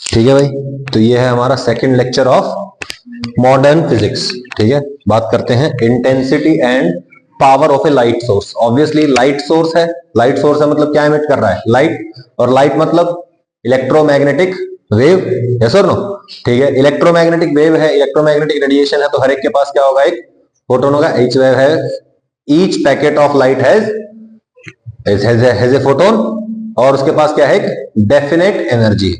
ठीक है भाई, तो ये है हमारा second lecture of modern physics. ठीक है, बात करते हैं intensity and power of A light source. Obviously light source है, लाइट सोर्स है मतलब क्या एमिट कर रहा है, लाइट, और लाइट मतलब इलेक्ट्रोमैग्नेटिक वेव, यस और नो। ठीक है, इलेक्ट्रोमैग्नेटिक वेव है, इलेक्ट्रोमैग्नेटिक रेडिएशन है, तो हर एक के पास क्या होगा, एक फोटोन होगा। ईच वेव है, each packet of light has a photon, और उसके पास क्या है, एक डेफिनेट एनर्जी।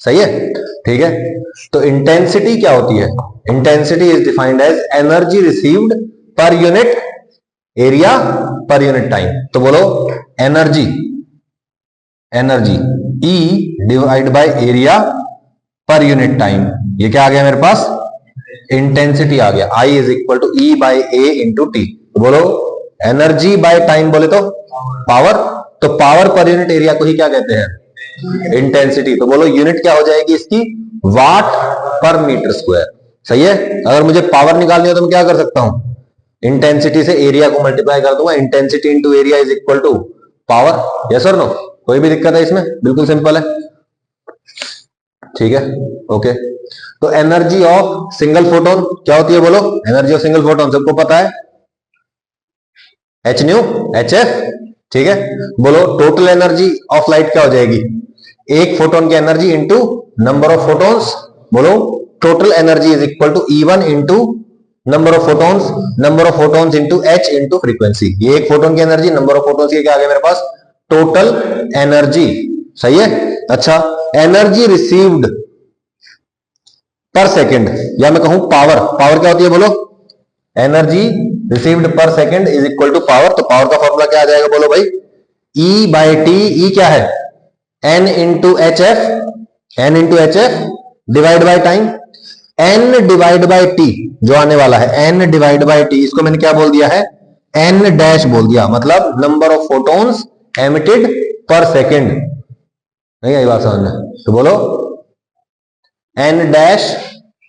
सही है, ठीक है। तो इंटेंसिटी क्या होती है, intensity is defined as energy received per unit area per unit time. तो बोलो energy, energy E divide by area per unit time. ये क्या आ गया मेरे पास, इंटेंसिटी आ गया। I is equal to E by A into T. तो बोलो एनर्जी बाय टाइम बोले तो पावर, तो पावर पर यूनिट एरिया को ही क्या कहते हैं, इंटेंसिटी। तो बोलो यूनिट क्या हो जाएगी इसकी, वाट पर मीटर स्क्वायर। सही है, अगर मुझे पावर निकालनी हो तो मैं क्या कर सकता हूं, इंटेंसिटी से एरिया को मल्टीप्लाई कर दूंगा। Intensity into area is equal to power. Yes और नो, कोई भी दिक्कत है इसमें, बिल्कुल सिंपल है। ठीक है, ओके। तो एनर्जी ऑफ सिंगल फोटोन क्या होती है, बोलो एनर्जी ऑफ सिंगल फोटोन सबको पता है, एच न्यू एच एफ। ठीक है, बोलो टोटल एनर्जी ऑफ लाइट क्या हो जाएगी, एक फोटोन की energy into number of photons. बोलो total energy is equal to E1 into number of photons, number of photons into h into frequency. ये एक फोटोन की एनर्जी, नंबर ऑफ फोटोन्स, ये क्या आ गया मेरे पास, टोटल एनर्जी। सही है, अच्छा। एनर्जी रिसीव्ड पर सेकेंड, या मैं कहूं पावर, पावर क्या होती है बोलो, energy received per second is equal to power. तो पावर का फॉर्मूला क्या आ जाएगा बोलो भाई, E बाई टी। ई क्या है, N into H F, N into H F divide by time. N divide by T जो आने वाला है, N डिवाइड बाई टी, इसको मैंने क्या बोल दिया है, N डैश बोल दिया, मतलब नंबर ऑफ फोटोन्स एमिटेड पर सेकेंड। नहीं आई बात समझ में, तो बोलो N डैश,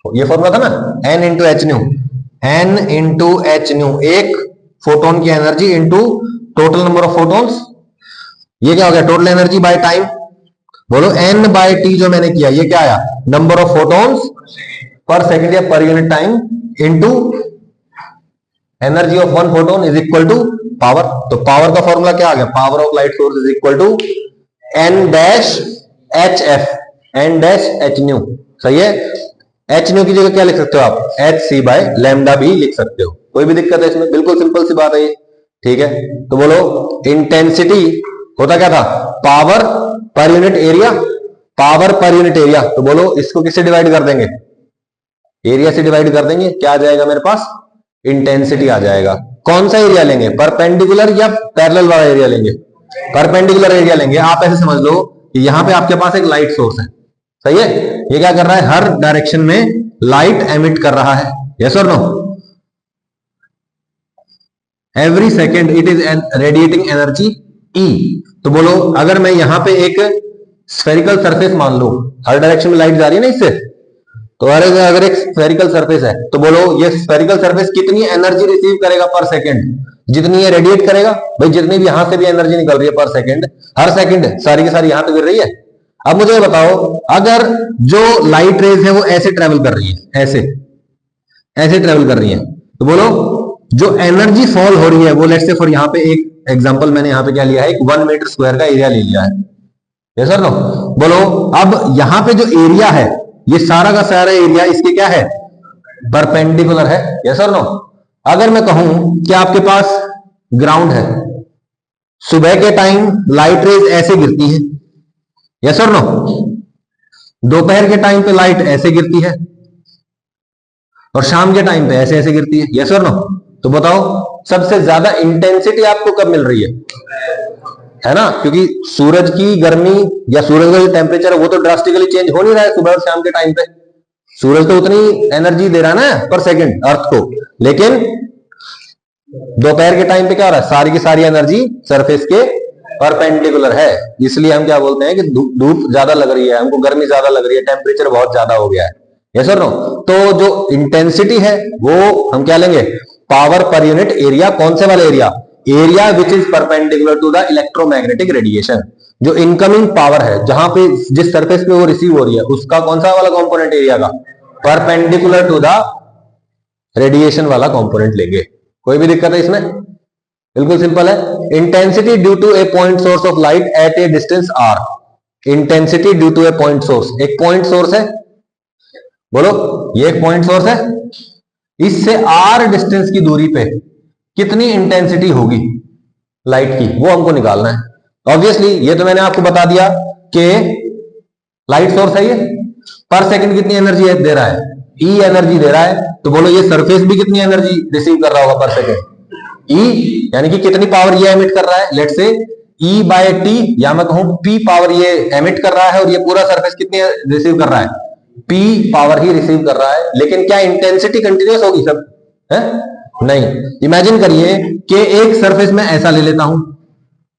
ये फॉर्मूला था ना, N into H nu, N into H nu, एक फोटोन की energy into total number of photons. ये क्या हो गया, टोटल एनर्जी बाय टाइम। बोलो N बाय टी जो मैंने किया, ये क्या आया, number of photons per second या per unit time into energy of one photon is equal to power. तो पावर का फॉर्मूला क्या आ गया, power of light source is equal to N dash H F, N dash H new. सही है, H new की जगह क्या लिख सकते हो आप, एच सी बाय लैम्डा भी लिख सकते हो, कोई भी दिक्कत है इसमें, बिल्कुल सिंपल सी बात है ये। ठीक है, तो बोलो इंटेंसिटी होता क्या था, power per unit area, power per unit area. तो बोलो इसको किससे डिवाइड कर देंगे, एरिया से डिवाइड कर देंगे, क्या आ जाएगा मेरे पास, इंटेंसिटी आ जाएगा। कौन सा एरिया लेंगे, परपेंडिकुलर या पैरेलल वाला एरिया लेंगे, परपेंडिकुलर एरिया लेंगे। आप ऐसे समझ लो कि यहां पे आपके पास एक लाइट सोर्स है, सही है, ये क्या कर रहा है, हर डायरेक्शन में लाइट एमिट कर रहा है, यस और no. Every second it is radiating energy E। तो बोलो अगर मैं यहां पे एक स्फेरिकल सरफेस मान लू, हर डायरेक्शन में लाइट जा रही है ना इससे, तो अगर एक स्फेरिकल सरफेस है, तो बोलो ये स्फेरिकल सरफेस कितनी एनर्जी रिसीव करेगा पर सेकेंड, जितनी ये रेडिएट करेगा। भाई जितनी भी यहां से भी एनर्जी निकल रही है पर सेकेंड, हर सेकेंड सारी की सारी यहां पे गिर रही है। अब मुझे बताओ, अगर जो लाइट रेज है वो ऐसे ट्रेवल कर रही है, ऐसे ऐसे ट्रेवल कर रही है, तो बोलो जो एनर्जी फॉल हो रही है वो, लेट्स से फॉर यहाँ पे एक एग्जांपल मैंने यहाँ पे क्या लिया है, एक 1 मीटर स्क्वायर का एरिया ले लिया है, यस और नो। बोलो अब यहाँ पे जो एरिया है, ये सारा का सारा एरिया इसके क्या है, परपेंडिकुलर है, यस और नो। अगर मैं कहूं कि आपके पास ग्राउंड है, सुबह के टाइम लाइट रेज ऐसे गिरती है, यस और नो, दोपहर के टाइम पे लाइट ऐसे गिरती है, और शाम के टाइम पे ऐसे ऐसे गिरती है, यस और नो। तो बताओ सबसे ज्यादा इंटेंसिटी आपको कब मिल रही है ना, क्योंकि सूरज की गर्मी या सूरज का जो टेम्परेचर है वो तो ड्रास्टिकली चेंज हो नहीं रहा है सुबह और शाम के टाइम पे। सूरज तो उतनी एनर्जी दे रहा है ना पर सेकंड अर्थ को, लेकिन दोपहर के टाइम पे क्या हो रहा है, सारी की सारी एनर्जी सरफेस के परपेंडिकुलर है, इसलिए हम क्या बोलते हैं कि धूप ज्यादा लग रही है, हमको गर्मी ज्यादा लग रही है, टेम्परेचर बहुत ज्यादा हो गया है, यस और नो। तो जो इंटेंसिटी है वो हम क्या लेंगे, पावर पर यूनिट एरिया। कौन से वाले area, area which is perpendicular to the electromagnetic radiation. जो इनकमिंग पावर है, जहां पे जिस सरफेस पे वो रिसीव हो रही है, उसका कौन सा वाला कंपोनेंट एरिया का, परपेंडिकुलर टू द रेडिएशन वाला कंपोनेंट लेंगे। कोई भी दिक्कत है इसमें? बिल्कुल सिंपल है। Intensity due to a point source of light at a distance R. Intensity due to a point source, एक पॉइंट सोर्स है, बोलो ये एक पॉइंट सोर्स है, इससे आर डिस्टेंस की दूरी पे कितनी इंटेंसिटी होगी लाइट की, वो हमको निकालना है। ऑब्वियसली ये तो मैंने आपको बता दिया कि लाइट सोर्स है ये, पर सेकंड कितनी एनर्जी दे रहा है, ई एनर्जी दे रहा है। तो बोलो ये सरफेस भी कितनी एनर्जी रिसीव कर रहा होगा पर सेकंड, ई, यानी कि कितनी पावर ये एमिट कर रहा है, लेट से ई बाय टी, या मैं कहूं पी पावर ये एमिट कर रहा है, और ये पूरा सरफेस कितनी रिसीव कर रहा है, पी पावर ही रिसीव कर रहा है। लेकिन क्या इंटेंसिटी कंटिन्यूस होगी सब है? नहीं। इमेजिन करिए कि एक सरफेस में ऐसा ले लेता हूं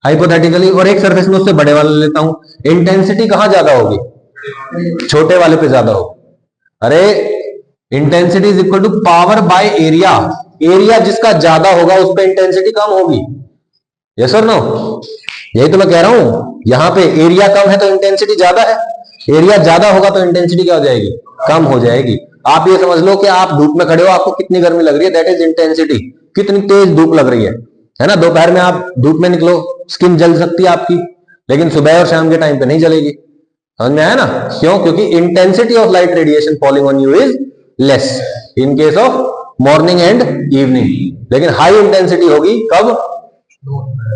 हाइपोथेटिकली, और एक सरफेस में उससे बड़े वाला ले लेता हूं, इंटेंसिटी कहां ज्यादा होगी, छोटे वाले पे ज्यादा होगी। अरे intensity is equal to power by area, area जिसका ज्यादा होगा उस पर इंटेंसिटी कम होगी। यस और नो? यही तो मैं कह रहा हूं, यहां पे एरिया कम है तो इंटेंसिटी ज्यादा है, एरिया ज्यादा होगा तो इंटेंसिटी क्या हो जाएगी, कम हो जाएगी। आप ये समझ लो कि आप धूप में खड़े हो, आपको कितनी गर्मी लग रही है, दैट इज इंटेंसिटी, कितनी तेज धूप लग रही है ना। दोपहर में आप धूप में निकलो, स्किन जल सकती है आपकी, लेकिन सुबह और शाम के टाइम पे नहीं जलेगी। समझ में आया ना? क्यों? क्योंकि intensity of light radiation falling on you is less in case of morning and evening, लेकिन हाई इंटेंसिटी होगी कब,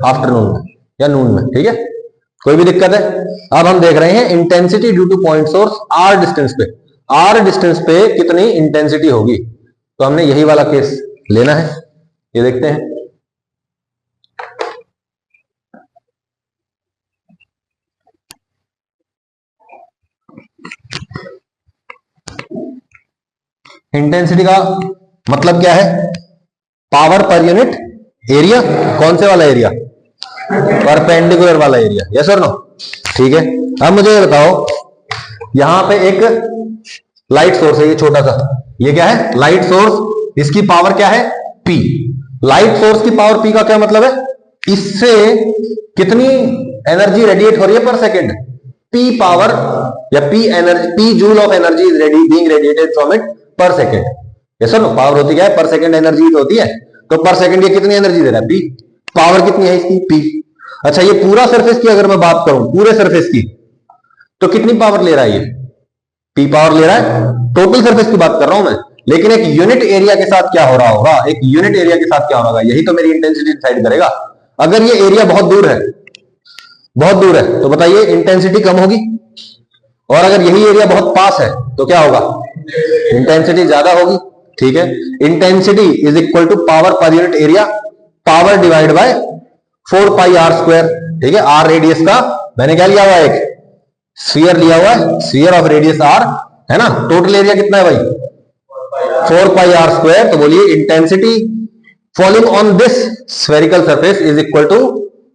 आफ्टरनून में या नून में। ठीक है, कोई भी दिक्कत है? अब हम देख रहे हैं intensity due to point source R distance पे, आर डिस्टेंस पे कितनी इंटेंसिटी होगी। तो हमने यही वाला केस लेना है, ये देखते हैं। इंटेंसिटी का मतलब क्या है, पावर पर यूनिट एरिया। कौन से वाला एरिया, परपेंडिकुलर वाला एरिया। यस और नो? ठीक है, अब मुझे ये बताओ, यहां पे एक लाइट सोर्स है, ये छोटा सा, ये क्या है, लाइट सोर्स, इसकी पावर क्या है, पी। लाइट सोर्स की पावर पी का क्या मतलब है, इससे कितनी एनर्जी रेडिएट हो रही है पर सेकेंड, पी पावर या P energy, P joule of energy is being radiated from it पर सेकेंड। यस और नो? पावर होती क्या है, पर सेकेंड एनर्जी होती है, तो पर सेकेंड ये कितनी एनर्जी दे रहा है, पी। पावर कितनी है इसकी, पी। अच्छा, ये पूरा सरफेस की अगर मैं बात करूं, पूरे सरफेस की, तो कितनी पावर ले रहा है ये, पी पावर ले रहा है। टोटल सरफेस की बात कर रहा हूं मैं, लेकिन एक यूनिट एरिया के साथ क्या हो रहा होगा, एक यूनिट एरिया के साथ क्या हो रहा होगा, यही तो मेरी इंटेंसिटी डिसाइड करेगा। अगर ये एरिया बहुत दूर है, बहुत दूर है, तो बताइए इंटेंसिटी कम होगी, और अगर यही एरिया बहुत पास है तो क्या होगा, इंटेंसिटी ज्यादा होगी। ठीक है, intensity is equal to power per unit area, power divide by 4 pi R square. ठीक है, आर रेडियस का मैंने क्या लिया हुआ है, एक स्फीयर लिया हुआ है, स्फीयर ऑफ रेडियस आर, है ना। टोटल एरिया कितना है भाई, 4 पाई आर स्क्वायर। तो बोलिए intensity falling on this spherical surface is equal to,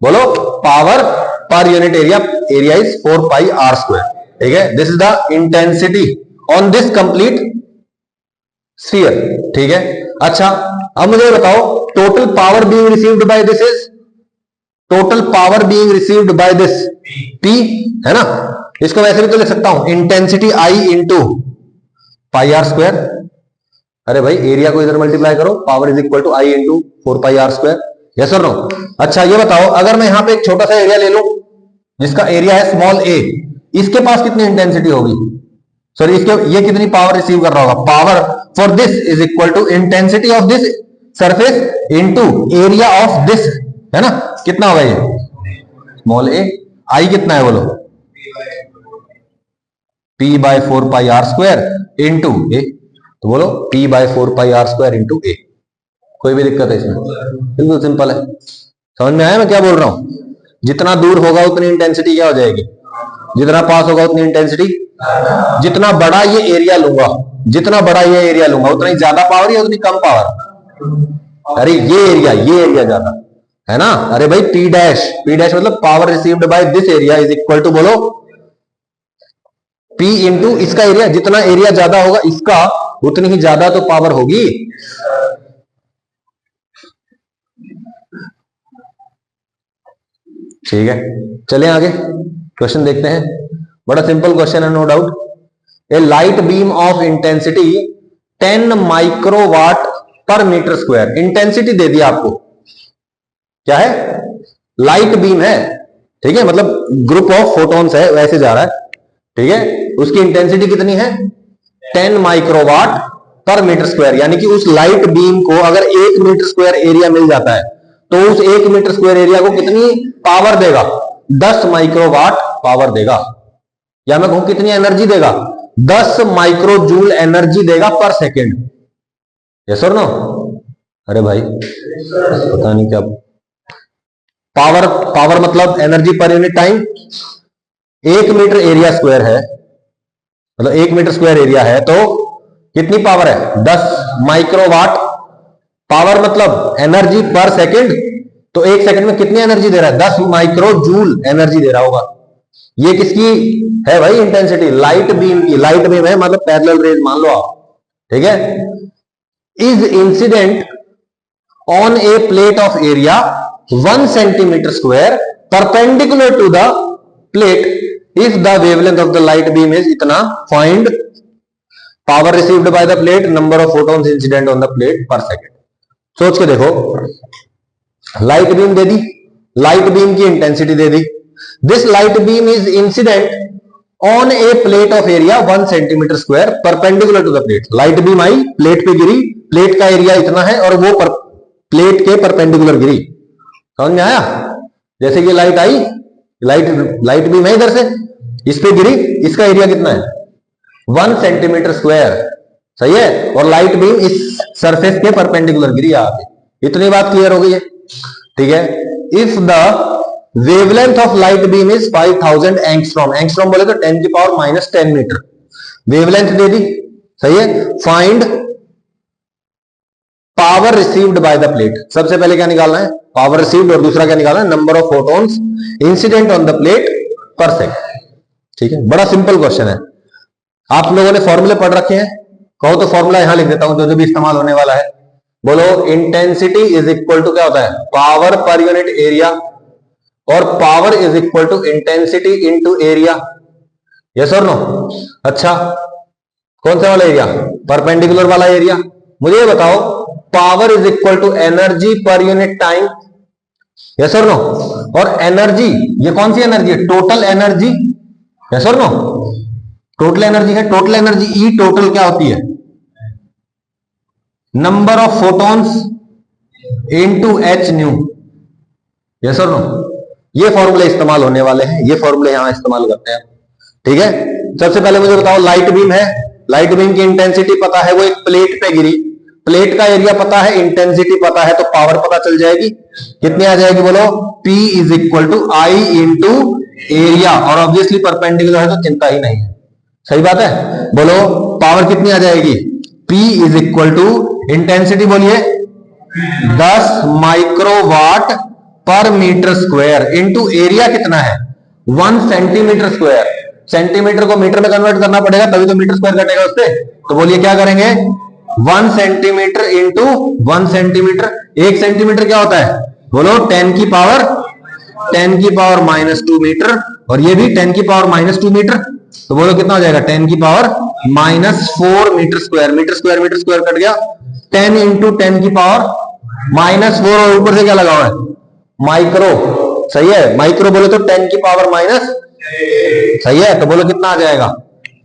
बोलो, power per unit area, area is 4 pi R square. ठीक है, this is the intensity on this complete sphere. ठीक है, अच्छा अब मुझे बताओ, total power being received by this is, total power being received by this P, है ना। इसको वैसे भी तो लिख सकता हूं, intensity I into pi R square. अरे भाई एरिया को इधर मल्टीप्लाई करो, power is equal to I into 4 pi R square. Yes और नो? अच्छा ये बताओ, अगर मैं यहां पे एक छोटा सा एरिया ले लूं जिसका एरिया है स्मॉल ए, इसके पास कितनी इंटेंसिटी होगी, सॉरी इसके, ये कितनी पावर रिसीव कर रहा होगा, power for this is equal to intensity of this surface into area of this, है ना। कितना होगा ये, स्मॉल ए, आई कितना है बोलो, P by 4 pi R square into A. तो बोलो P by 4 pi R square into A. कोई भी दिक्कत है इसमें? बिल्कुल सिंपल है। समझ में आया मैं क्या बोल रहा हूं? जितना दूर होगा उतनी इंटेंसिटी क्या हो जाएगी, जितना पास होगा उतनी इंटेंसिटी, जितना बड़ा ये एरिया लूंगा, जितना बड़ा ये एरिया लूंगा उतनी ज्यादा पावर या उतनी कम पावर। अरे ये एरिया ज्यादा है ना। अरे भाई पी डैश मतलब power received by this area is equal to, बोलो, पी इंटू इसका एरिया, जितना एरिया ज्यादा होगा इसका उतनी ही ज्यादा तो पावर होगी। ठीक है, चलिए आगे क्वेश्चन देखते हैं। बड़ा सिंपल क्वेश्चन है, no doubt. A light beam of intensity 10 microwatt per metre square. Intensity दे दी आपको, क्या है, लाइट बीम है, ठीक है, मतलब ग्रुप ऑफ फोटॉन्स है, वैसे जा रहा है, ठीक है। उसकी इंटेंसिटी कितनी है, 10 माइक्रोवाट पर मीटर स्क्वायर, यानी कि उस लाइट बीम को अगर 1 मीटर स्क्वायर एरिया मिल जाता है तो उस 1 मीटर स्क्वायर एरिया को कितनी पावर देगा, 10 माइक्रोवाट पावर देगा, या मैं कहूं कितनी एनर्जी देगा, 10 माइक्रो जूल एनर्जी देगा पर सेकेंड। यस और नो? अरे भाई पता नहीं क्या पावर, पावर मतलब energy per unit time. 1 metre area square है, मतलब 1 मीटर स्क्वायर एरिया है, तो कितनी पावर है, 10 माइक्रोवाट। पावर मतलब एनर्जी पर सेकंड, तो 1 सेकंड में कितनी एनर्जी दे रहा है, 10 माइक्रो जूल एनर्जी दे रहा होगा। ये किसकी है भाई, इंटेंसिटी, लाइट बीम की। लाइट बीम है मतलब पैरेलल रेज मान लो आप, ठीक है। Is incident on a plate of area 1 centimetre square perpendicular to the plate if the wavelength of the light beam is इतना, find power received by the plate, number of photons incident on the plate per second. सोच के देखो, light beam दे दी, light beam की intensity दे दी। This light beam is incident on a plate of area 1 centimetre square perpendicular to the plate. Light beam आई, plate पे गिरी, प्लेट का एरिया इतना है और वो प्लेट के परपेंडिकुलर गिरी। समझ में आया? जैसे कि लाइट आई, लाइट बीम है इधर से, इस पे गिरी, इसका एरिया कितना है, 1 सेंटीमीटर स्क्वायर, सही है, और लाइट बीम इस सरफेस के परपेंडिकुलर गिरी यहाँ पे। इतनी बात क्लियर हो गई है, ठीक है। If the wavelength of light beam is 5000 angstrom, angstrom बोले तो 10 की पावर माइनस 10 मीटर, वेवलेंथ दे दी, सही है। Find power received by the plate. सबसे पहले क्या निकालना है, पावर रिसीव्ड, और दूसरा क्या निकालना है, number of photons incident on the plate पर सेकंड, ठीक है। बड़ा सिंपल क्वेश्चन है। आप लोगों ने फॉर्मूले पढ़ रखे हैं, कहो तो फॉर्मूला यहां लिख देता हूं, जो भी इस्तेमाल होने वाला है। बोलो, इंटेंसिटी इज इक्वल टू क्या होता है, पावर पर यूनिट एरिया, और power is equal to intensity into area. Yes और नो? अच्छा, कौन सा वाला एरिया, परपेंडिकुलर वाला एरिया। मुझे ये बताओ, power is equal to energy per unit time. Yes और नो? और एनर्जी, ये कौन सी एनर्जी है, टोटल एनर्जी। यस और नो? टोटल एनर्जी है, टोटल एनर्जी ई टोटल क्या होती है, number of photons into h nu. Yes और नो? ये फॉर्मूले इस्तेमाल होने वाले हैं, ये फॉर्मूले यहां इस्तेमाल करते हैं, ठीक है। सबसे पहले मुझे बताओ, लाइट बीम है, लाइट बीम की इंटेंसिटी पता है, वो एक प्लेट पे गिरी, प्लेट का एरिया पता है, इंटेंसिटी पता है, तो पावर पता चल जाएगी, कितनी आ जाएगी, बोलो, P is equal to I into area, और ऑब्वियसली परपेंडिकुलर है तो चिंता ही नहीं है, सही बात है। बोलो, पावर कितनी आ जाएगी, P is equal to intensity, बोलिए 10 microwatt per metre square into area कितना है, 1 सेंटीमीटर स्क्वायर। सेंटीमीटर को मीटर में कन्वर्ट करना पड़ेगा तभी तो मीटर स्क्वायर कटेगा उससे। तो बोलिए क्या करेंगे, 1 सेंटीमीटर इंटू 1 सेंटीमीटर। 1 सेंटीमीटर क्या होता है, बोलो 10 की पावर माइनस 2 मीटर, और ये भी 10 की पावर माइनस 2 मीटर। तो बोलो कितना हो जाएगा, 10 की power minus 4 metre square. Metre square cut गया, 10 इंटू 10 की पावर माइनस 4, और ऊपर से क्या लगा हुआ है, माइक्रो, सही है। माइक्रो बोले तो 10 की पावर माइनस, सही है। तो बोलो कितना आ जाएगा,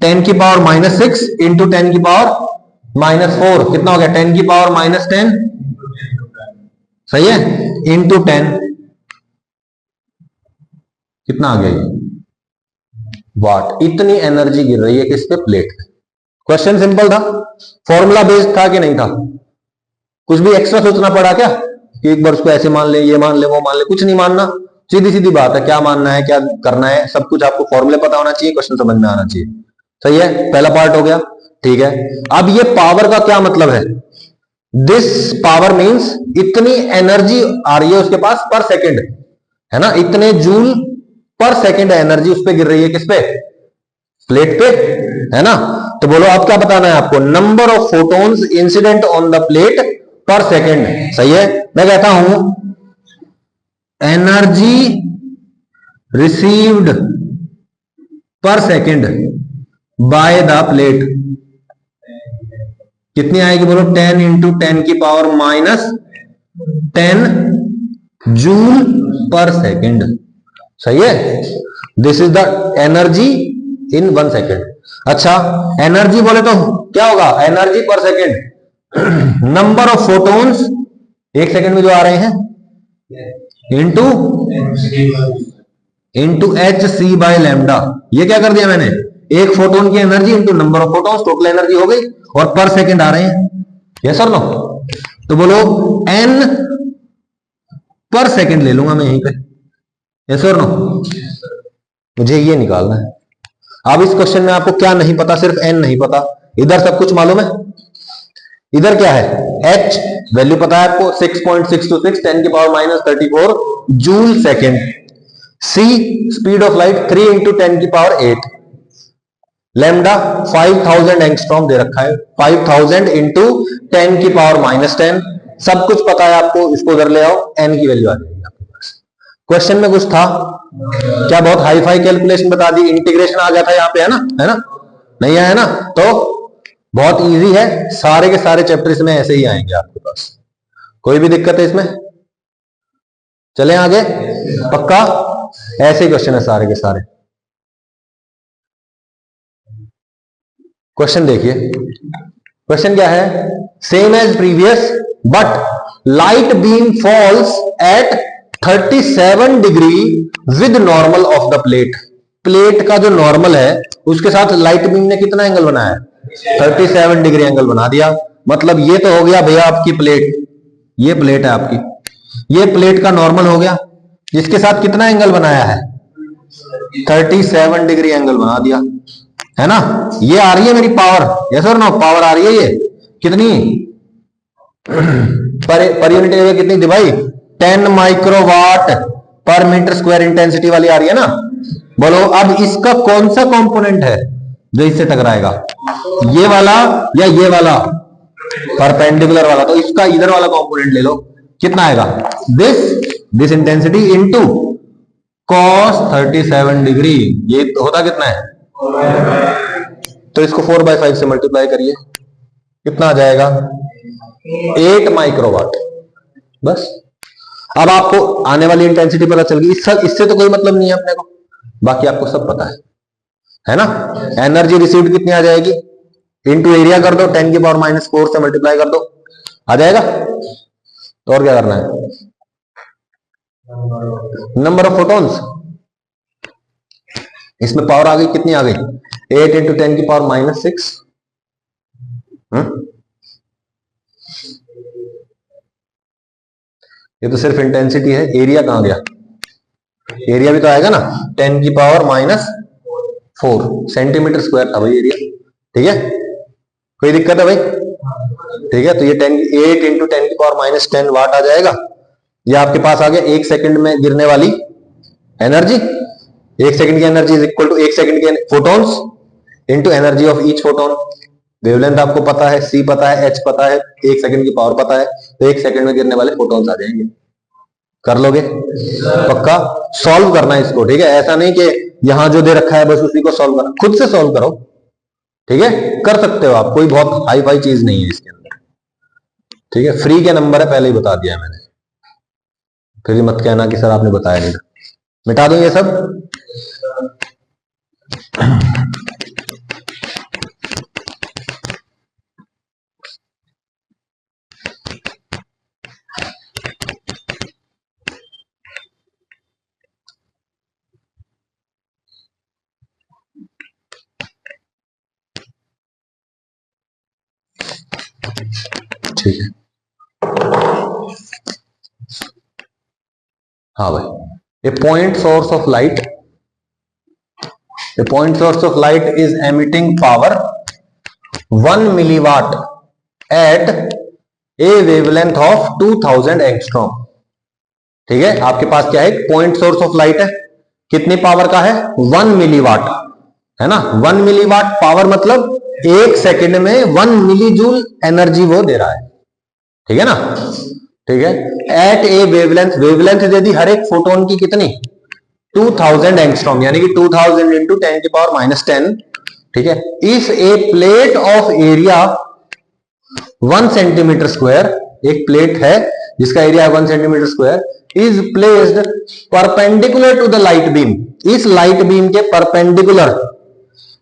10 की पावर माइनस 6 इंटू 10 की पावर माइनस 4, कितना हो गया, 10 की पावर माइनस 10, सही है, इंटू 10, कितना आ गया, वाट। इतनी एनर्जी गिर रही है किस पे, प्लेट पे। क्वेश्चन सिंपल था, फॉर्मूला बेस्ड था कि नहीं था, कुछ भी एक्स्ट्रा सोचना पड़ा क्या, कि एक बार उसको ऐसे मान ले, ये मान ले, वो मान ले, कुछ नहीं मानना, सीधी सीधी बात है, क्या मानना है, क्या करना है, सब कुछ आपको फॉर्मूले पता होना चाहिए, क्वेश्चन समझ में आना चाहिए, सही है। पहला पार्ट हो गया, ठीक है। अब ये पावर का क्या मतलब है, दिस पावर मींस इतनी एनर्जी आ रही है उसके पास पर सेकंड, है ना, इतने जूल पर सेकंड एनर्जी उस पर गिर रही है, किस पे, प्लेट पे, है ना। तो बोलो आप क्या बताना है आपको, number of photons incident on the plate पर सेकंड, सही है। मैं कहता हूं energy received per second by the plate कितनी आएगी बोलो? 10 इंटू 10 की पावर माइनस 10 जूल पर सेकेंड। सही है? This is the energy in 1 second. अच्छा, एनर्जी बोले तो क्या होगा? एनर्जी पर second number of photons 1 second में जो आ रहे हैं into h c by lambda. ये क्या कर दिया मैंने? एक फोटोन की energy into number of photons, total energy हो गई, और पर सेकेंड आ रहे हैं। यस और नो? तो बोलो एन पर सेकेंड ले लूंगा मैं यहीं पे। यस और नो? मुझे ये निकालना है। अब इस क्वेश्चन में आपको क्या नहीं पता? सिर्फ एन नहीं पता, इधर सब कुछ मालूम है। इधर क्या है? एच वैल्यू पता है आपको 6.626 10 की power minus 34 joule second. C speed of light 3 into 10 की पावर 8। लैम्डा 5000 एंगस्ट्रॉम दे रखा है, 5000 इंटू 10 की पावर माइनस 10। सब कुछ पता है आपको, इसको उधर ले आओ, एन की वैल्यू आ जाएगी आपके पास। क्वेश्चन में कुछ था क्या? बहुत हाई फाई कैलकुलेशन बता दी, इंटीग्रेशन आ गया था यहाँ पे, है ना? है ना? नहीं आया ना? तो बहुत इजी है, सारे के सारे चैप्टर इसमें ऐसे ही आएंगे आपके पास। कोई भी दिक्कत है इसमें? चलें आगे? पक्का? ऐसे ही क्वेश्चन है सारे के सारे। क्वेश्चन देखिए, क्वेश्चन क्या है? Same as previous but light beam falls at 37 degree with normal of the plate. Plate का जो नॉर्मल है उसके साथ लाइट बीम ने कितना एंगल बनाया है? 37 डिग्री एंगल बना दिया। मतलब ये तो हो गया भैया आपकी प्लेट, ये प्लेट है आपकी, ये प्लेट का नॉर्मल हो गया, जिसके साथ कितना एंगल बनाया है? 37 डिग्री एंगल बना दिया, है ना? ये आ रही है मेरी पावर। यस और नो? पावर आ रही है ये कितनी? पर यूनिट एरिया कितनी थी भाई? 10 microwatt per metre square intensity वाली आ रही है ना? बोलो अब इसका कौन सा कंपोनेंट है जो इससे टकराएगा? ये वाला या ये वाला परपेंडिकुलर वाला? तो इसका इधर वाला कंपोनेंट ले लो। कितना आएगा? This intensity into cos 37 degree. ये होता कितना है? तो इसको 4/5 से मल्टीप्लाई करिए, कितना आ जाएगा? 8 माइक्रोवाट। बस अब आपको आने वाली इंटेंसिटी पता चल गई। इससे तो कोई मतलब नहीं है अपने को, बाकी आपको सब पता है ना? एनर्जी रिसीव्ड कितनी आ जाएगी? इंटू एरिया कर दो, 10 की पावर माइनस 4 से मल्टीप्लाई कर दो, आ जाएगा। तो और क्या करना है? नंबर ऑफ फोटॉन्स, इसमें पावर आ गई, कितनी आ गई? 8 इंटू 10 की पावर माइनस 6। ये तो सिर्फ इंटेंसिटी है, एरिया कहां गया? एरिया भी तो आएगा ना, 10 की पावर माइनस 4 सेंटीमीटर स्क्वायर था भाई एरिया। ठीक है, कोई दिक्कत है भाई? ठीक है, तो ये 8 इंटू 10 की पावर माइनस 10 वाट आ जाएगा। ये आपके पास आ गया 1 सेकंड में गिरने वाली एनर्जी। 1 सेकंड की energy is equal to 1 second के photons into energy of each photon. Wavelength आपको पता है, सी पता है, एच पता है, 1 सेकंड की पावर पता है, तो 1 सेकंड में गिरने वाले फोटॉन्स आ जाएंगे। कर लोगे? पक्का? सॉल्व करना है इसको, ठीक है? ऐसा नहीं कि यहां जो दे रखा है बस उसी को सॉल्व करना, खुद से सॉल्व करो। ठीक है, कर सकते हो आप, कोई बहुत हाई फाई चीज नहीं है इसके अंदर। ठीक है, फ्री के नंबर है, पहले ही बता दिया है मैंने, फिर मत कहना कि सर आपने बताया नहीं। मिटा दो ये सब। ठीक है, हाँ भाई, a point source of light, a point source of light is emitting power 1 milliwatt at a wavelength of 2000 angstrom. ठीक है, आपके पास क्या है? पॉइंट सोर्स ऑफ लाइट है, कितनी पावर का है? 1 milliwatt, है ना? 1 milliwatt पावर मतलब 1 सेकंड में 1 मिलीजूल एनर्जी वो दे रहा है। ठीक है ना? ठीक है, एट ए वेवलेंथ, वेवलेंथ दे दी हर एक फोटोन की कितनी? 2000 एंगस्ट्रॉम, यानी कि 2000 इंटू 10 की पावर -10, ठीक है। If a plate of area 1 centimetre square, एक प्लेट है जिसका area 1 centimetre square, is placed perpendicular to the light beam, इस लाइट बीम के परपेंडिकुलर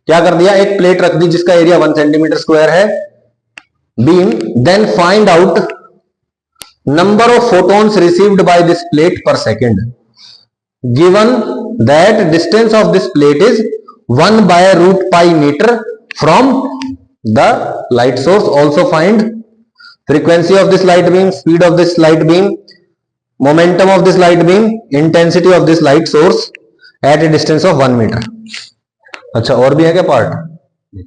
क्या कर दिया, एक प्लेट रख दी जिसका एरिया 1 सेंटीमीटर स्क्वायर है, beam, then find out number of photons received by this plate per second, given that distance of this plate is 1/√π metre from the light source, also find frequency of this light beam, speed of this light beam, momentum of this light beam, intensity of this light source at a distance of 1 metre. अच्छा, और भी है क्या part?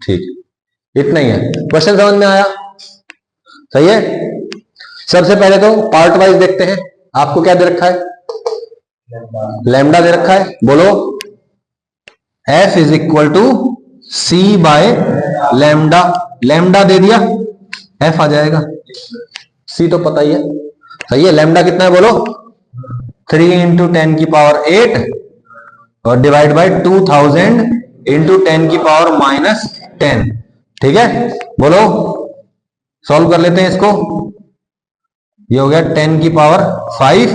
ठीक, इतना ही है। Question समझ में आया? सही है। सबसे पहले तो पार्ट वाइज देखते हैं। आपको क्या दे रखा है? लैम्डा दे रखा है, बोलो। F is equal to C by lambda, lambda दे दिया, F आ जाएगा, C तो पता ही है। सही है। लैम्डा कितना है बोलो? 3 इंटू 10 की पावर 8 और डिवाइड बाय 2000 इंटू 10 की पावर -10, ठीक है। बोलो, सॉल्व कर लेते हैं इसको। ये हो गया 10 की पावर 5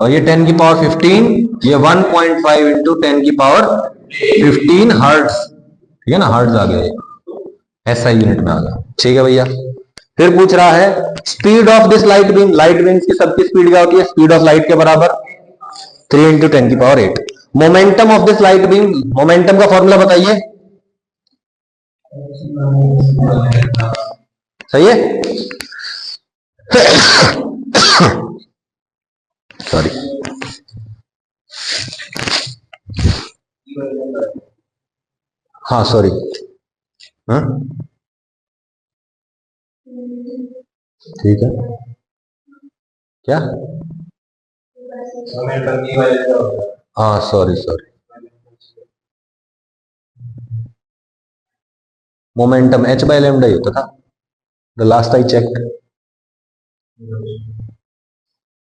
और ये 10 की पावर 15, ये 1.5 इंटू 10 की पावर 15 हर्ट्ज, ठीक है ना, हर्ट्ज आ गया, ऐसा यूनिट में आ गया, ठीक है भैया। फिर पूछ रहा है speed of this light beam, light beam की सबकी स्पीड क्या होती है? स्पीड ऑफ लाइट के बराबर 3 इंटू 10 की power 8। Momentum of this light beam, momentum का फॉर्मूला बताइए। सही है। सॉरी, हाँ सॉरी, हाँ ठीक है। क्या? हाँ sorry sorry, momentum h by lambda ही होता था, द लास्ट आई चेक।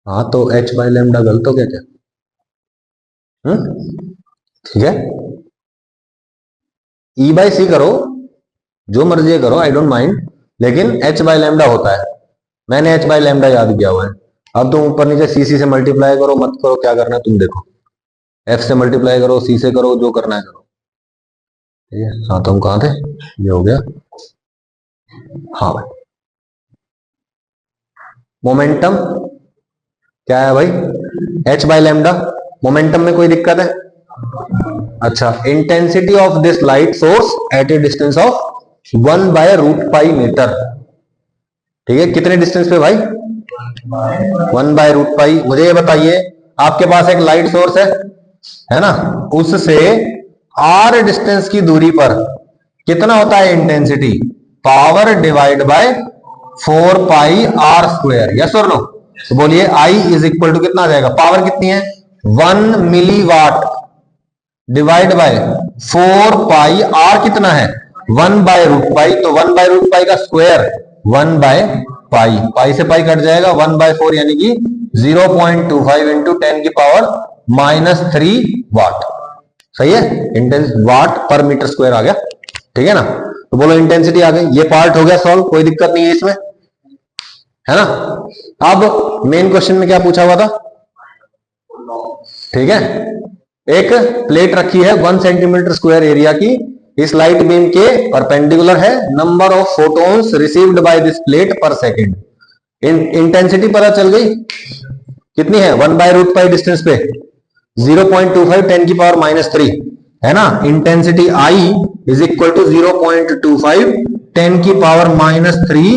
हाँ तो h बाय लैम्डा गलत हो गया क्या? ठीक है, E बाय सी करो, जो मर्जी करो, आई डोंट माइंड, लेकिन h बाय लैम्डा होता है। मैंने h बाय लैम्डा याद किया हुआ है। अब तुम ऊपर नीचे सी से मल्टीप्लाई करो, मत करो, क्या करना है तुम देखो। f से मल्टीप्लाई करो, c से करो, जो करना है करो, ठीक है। हाँ तो हम कहाँ थे? ये हो गया। हाँ भाई, मोमेंटम क्या है भाई? h by lambda. मोमेंटम में कोई दिक्कत है? अच्छा, intensity of this light source at a distance of 1/√π metre, ठीक है। कितने डिस्टेंस पे भाई? 1/√π। मुझे ये बताइए, आपके पास एक लाइट सोर्स है ना, उससे r डिस्टेंस की दूरी पर कितना होता है intensity? Power divide bye 4πr²। Yes और नो? तो बोलिए I इज इक्वल टू कितना आ जाएगा? पावर कितनी है? 1 मिलीवाट डिवाइड बाय 4πr कितना है? 1/√π। तो 1/√π का स्क्वायर 1/π, पाई से पाई कट जाएगा, 1/4 यानी कि 0.25 इंटू 10 की पावर -3 वाट। सही है, इंटेंस वाट पर मीटर स्क्वायर आ गया, ठीक है ना। तो बोलो इंटेंसिटी आ गई। ये पार्ट हो गया सॉल्व, कोई दिक्कत नहीं है इसमें, है ना। अब मेन क्वेश्चन में क्या पूछा हुआ था? ठीक है, एक प्लेट रखी है 1 सेंटीमीटर स्क्वायर एरिया की, इस लाइट बीम के परपेंडिकुलर है, number of photons received by this plate per second. Intensity पता चल गई कितनी है? 1/√π डिस्टेंस पे 0.25 10 की पावर -3, है ना। Intensity I is equal to 0.25 10 की पावर -3